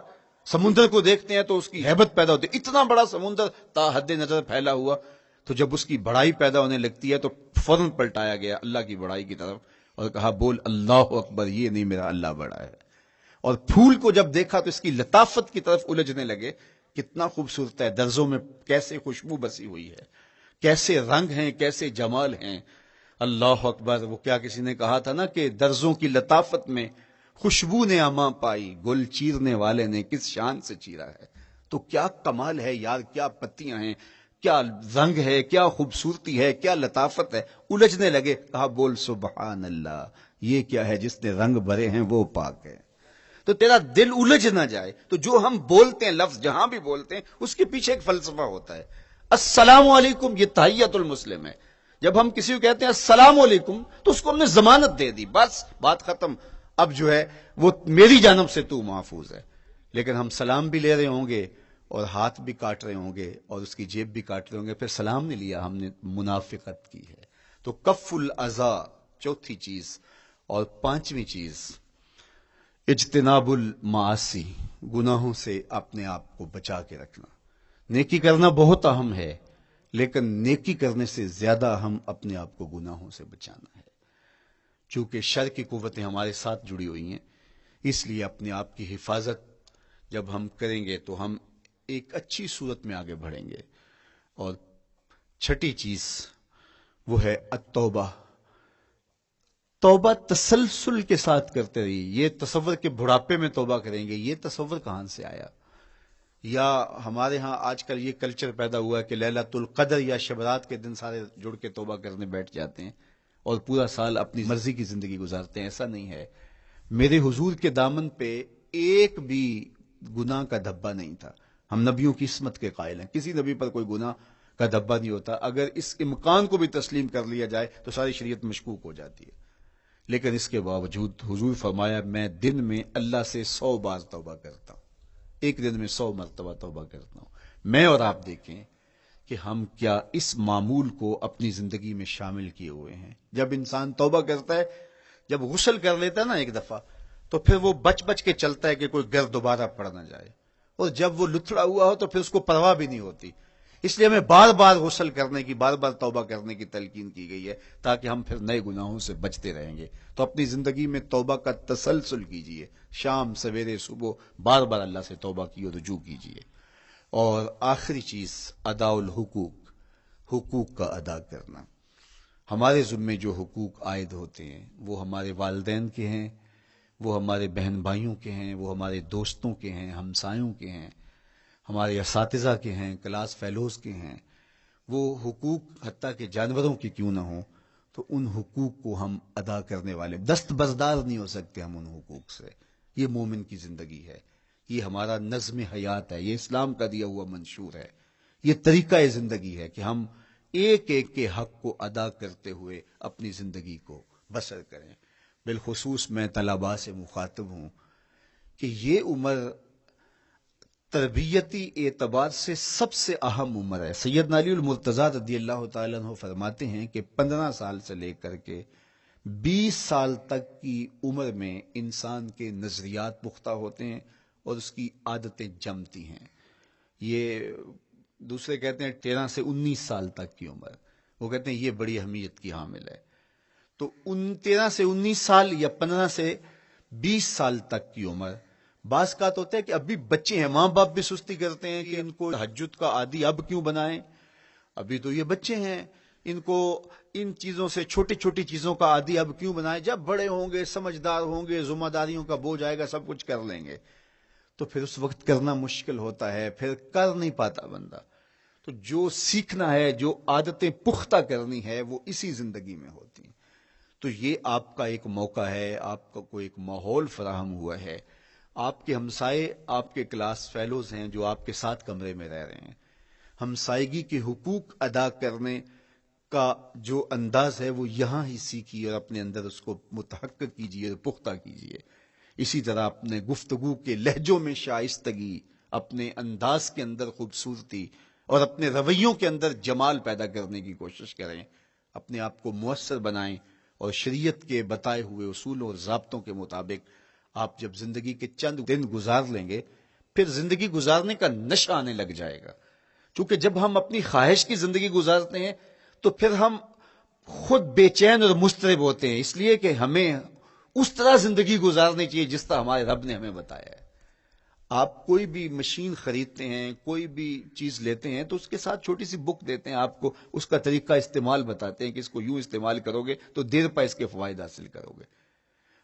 سمندر کو دیکھتے ہیں تو اس کی ہیبت پیدا ہوتی ہے. اتنا بڑا سمندر تا حد نظر پھیلا ہوا، تو جب اس کی بڑائی پیدا ہونے لگتی ہے تو فوراً پلٹایا گیا اللہ کی بڑائی کی طرف اور کہا بول اللہ اکبر، یہ نہیں میرا اللہ بڑا ہے. اور پھول کو جب دیکھا تو اس کی لطافت کی طرف الجھنے لگے. کتنا خوبصورت ہے، درزوں میں کیسے خوشبو بسی ہوئی ہے، کیسے رنگ ہیں، کیسے جمال ہیں. اللہ اکبر. وہ کیا کسی نے کہا تھا نا کہ درزوں کی لطافت میں خوشبو نے اماں پائی، گل چیرنے والے نے کس شان سے چیرا ہے. تو کیا کمال ہے یار، کیا پتیاں ہیں، کیا رنگ ہے، کیا خوبصورتی ہے، کیا لطافت ہے. الجھنے لگے، کہا بول سبحان اللہ، یہ کیا ہے جس نے رنگ بھرے ہیں وہ پاک ہے. تو تیرا دل الجھ نہ جائے تو جو ہم بولتے ہیں لفظ جہاں بھی بولتے ہیں اس کے پیچھے ایک فلسفہ ہوتا ہے. السلام علیکم یہ تحیت المسلم ہے. جب ہم کسی کو کہتے ہیں السلام علیکم تو اس کو ہم نے ضمانت دے دی، بس بات ختم، اب جو ہے وہ میری جانب سے تو محفوظ ہے۔ لیکن ہم سلام بھی لے رہے ہوں گے اور ہاتھ بھی کاٹ رہے ہوں گے اور اس کی جیب بھی کاٹ رہے ہوں گے، پھر سلام نہیں لیا، ہم نے منافقت کی ہے۔ تو کف الاذی چوتھی چیز، اور پانچویں چیز اجتناب المعاصی، گناہوں سے اپنے آپ کو بچا کے رکھنا۔ نیکی کرنا بہت اہم ہے، لیکن نیکی کرنے سے زیادہ ہم اپنے آپ کو گناہوں سے بچانا ہے۔ چونکہ شر کی قوتیں ہمارے ساتھ جڑی ہوئی ہیں، اس لیے اپنے آپ کی حفاظت جب ہم کریں گے تو ہم ایک اچھی صورت میں آگے بڑھیں گے۔ اور چھٹی چیز وہ ہے التوبہ، توبہ تسلسل کے ساتھ کرتے رہیے۔ یہ تصور کہ بڑھاپے میں توبہ کریں گے، یہ تصور کہاں سے آیا؟ یا ہمارے ہاں آج کل یہ کلچر پیدا ہوا ہے کہ لیلۃ القدر یا شبرات کے دن سارے جڑ کے توبہ کرنے بیٹھ جاتے ہیں اور پورا سال اپنی مرضی کی زندگی گزارتے ہیں۔ ایسا نہیں ہے۔ میرے حضور کے دامن پہ ایک بھی گناہ کا دھبا نہیں تھا۔ ہم نبیوں کی عصمت کے قائل ہیں، کسی نبی پر کوئی گناہ کا دھبا نہیں ہوتا۔ اگر اس امکان کو بھی تسلیم کر لیا جائے تو ساری شریعت مشکوک ہو جاتی ہے، لیکن اس کے باوجود حضور فرمایا میں دن میں اللہ سے 100 بار توبہ کرتا ہوں، ایک دن میں 100 مرتبہ توبہ کرتا ہوں۔ میں اور آپ دیکھیں کہ ہم کیا اس معمول کو اپنی زندگی میں شامل کیے ہوئے ہیں۔ جب انسان توبہ کرتا ہے، جب غسل کر لیتا ہے نا ایک دفعہ، تو پھر وہ بچ بچ کے چلتا ہے کہ کوئی گرد دوبارہ پڑ نہ جائے، اور جب وہ لتھڑا ہوا ہو تو پھر اس کو پرواہ بھی نہیں ہوتی۔ اس لیے ہمیں بار بار غسل کرنے کی، بار بار توبہ کرنے کی تلقین کی گئی ہے، تاکہ ہم پھر نئے گناہوں سے بچتے رہیں گے۔ تو اپنی زندگی میں توبہ کا تسلسل کیجئے، شام سویرے صبح بار بار اللہ سے توبہ کی اور رجوع کیجئے۔ اور آخری چیز ادا الحقوق، حقوق کا ادا کرنا۔ ہمارے ذمے جو حقوق عائد ہوتے ہیں وہ ہمارے والدین کے ہیں، وہ ہمارے بہن بھائیوں کے ہیں، وہ ہمارے دوستوں کے ہیں، ہمسایوں کے ہیں، ہمارے اساتذہ کے ہیں، کلاس فیلوز کے ہیں۔ وہ حقوق حتیٰ کہ جانوروں کے کیوں نہ ہوں، تو ان حقوق کو ہم ادا کرنے والے، دست بردار نہیں ہو سکتے ہم ان حقوق سے۔ یہ مومن کی زندگی ہے، یہ ہمارا نظم حیات ہے، یہ اسلام کا دیا ہوا منشور ہے، یہ طریقہ زندگی ہے کہ ہم ایک ایک کے حق کو ادا کرتے ہوئے اپنی زندگی کو بسر کریں۔ بالخصوص میں طلباء سے مخاطب ہوں کہ یہ عمر تربیتی اعتبار سے سب سے اہم عمر ہے۔ سیدنا علی المرتضیٰ رضی اللہ تعالیٰ عنہ فرماتے ہیں کہ 15 سال سے لے کر کے 20 سال تک کی عمر میں انسان کے نظریات پختہ ہوتے ہیں اور اس کی عادتیں جمتی ہیں۔ یہ دوسرے کہتے ہیں 13 سے 19 سال تک کی عمر، وہ کہتے ہیں یہ بڑی اہمیت کی حامل ہے۔ تو 13 سے 19 سال یا 15 سے 20 سال تک کی عمر، بعض کا تو ہوتا ہے کہ ابھی بچے ہیں، ماں باپ بھی سستی کرتے ہیں کہ ان کو تہجد کا عادی اب کیوں بنائیں، ابھی تو یہ بچے ہیں، ان کو ان چیزوں سے، چھوٹی چھوٹی چیزوں کا عادی اب کیوں بنائیں، جب بڑے ہوں گے، سمجھدار ہوں گے، ذمہ داریوں کا بوجھ آئے گا، سب کچھ کر لیں گے۔ تو پھر اس وقت کرنا مشکل ہوتا ہے، پھر کر نہیں پاتا بندہ۔ تو جو سیکھنا ہے، جو عادتیں پختہ کرنی ہے، وہ اسی زندگی میں ہوتی ہیں۔ تو یہ آپ کا ایک موقع ہے، آپ کو ایک ماحول فراہم ہوا ہے۔ آپ کے ہمسائے آپ کے کلاس فیلوز ہیں جو آپ کے ساتھ کمرے میں رہ رہے ہیں۔ ہمسائیگی کے حقوق ادا کرنے کا جو انداز ہے وہ یہاں ہی سیکھیے اور اپنے اندر اس کو متحقق کیجیے اور پختہ کیجیے۔ اسی طرح اپنے گفتگو کے لہجوں میں شائستگی، اپنے انداز کے اندر خوبصورتی اور اپنے رویوں کے اندر جمال پیدا کرنے کی کوشش کریں۔ اپنے آپ کو مؤثر بنائیں اور شریعت کے بتائے ہوئے اصولوں اور ضابطوں کے مطابق آپ جب زندگی کے چند دن گزار لیں گے، پھر زندگی گزارنے کا نشہ آنے لگ جائے گا۔ چونکہ جب ہم اپنی خواہش کی زندگی گزارتے ہیں تو پھر ہم خود بے چین اور مضطرب ہوتے ہیں، اس لیے کہ ہمیں اس طرح زندگی گزارنی چاہیے جس طرح ہمارے رب نے ہمیں بتایا ہے۔ آپ کوئی بھی مشین خریدتے ہیں، کوئی بھی چیز لیتے ہیں تو اس کے ساتھ چھوٹی سی بک دیتے ہیں آپ کو، اس کا طریقہ استعمال بتاتے ہیں کہ اس کو یوں استعمال کرو گے تو دیر پا اس کے فوائد حاصل کرو گے۔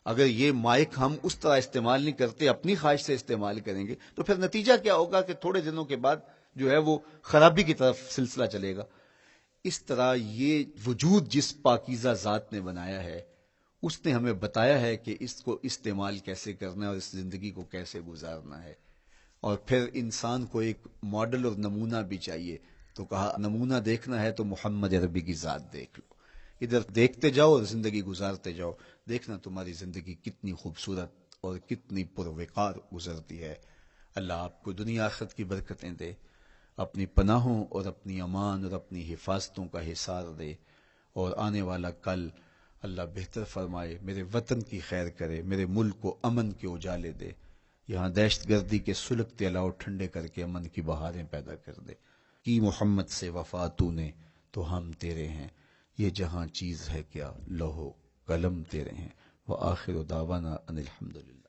اگر یہ مائک ہم اس طرح استعمال نہیں کرتے، اپنی خواہش سے استعمال کریں گے تو پھر نتیجہ کیا ہوگا کہ تھوڑے دنوں کے بعد جو ہے وہ خرابی کی طرف سلسلہ چلے گا۔ اس طرح یہ وجود جس پاکیزہ ذات نے بنایا ہے، اس نے ہمیں بتایا ہے کہ اس کو استعمال کیسے کرنا ہے اور اس زندگی کو کیسے گزارنا ہے۔ اور پھر انسان کو ایک ماڈل اور نمونہ بھی چاہیے تو کہا نمونہ دیکھنا ہے تو محمد عربی کی ذات دیکھ لو، ادھر دیکھتے جاؤ اور زندگی گزارتے جاؤ، دیکھنا تمہاری زندگی کتنی خوبصورت اور کتنی پروقار گزرتی ہے۔ اللہ آپ کو دنیا آخرت کی برکتیں دے، اپنی پناہوں اور اپنی امان اور اپنی حفاظتوں کا حصار دے، اور آنے والا کل اللہ بہتر فرمائے، میرے وطن کی خیر کرے، میرے ملک کو امن کے اجالے دے، یہاں دہشت گردی کے سلگتے الاؤ ٹھنڈے کر کے امن کی بہاریں پیدا کر دے۔ کی محمد سے وفا تو نے تو ہم تیرے ہیں، یہ جہاں چیز ہے کیا لوح و قلم تیرے ہیں۔ وآخر دعوانا ان الحمدللہ۔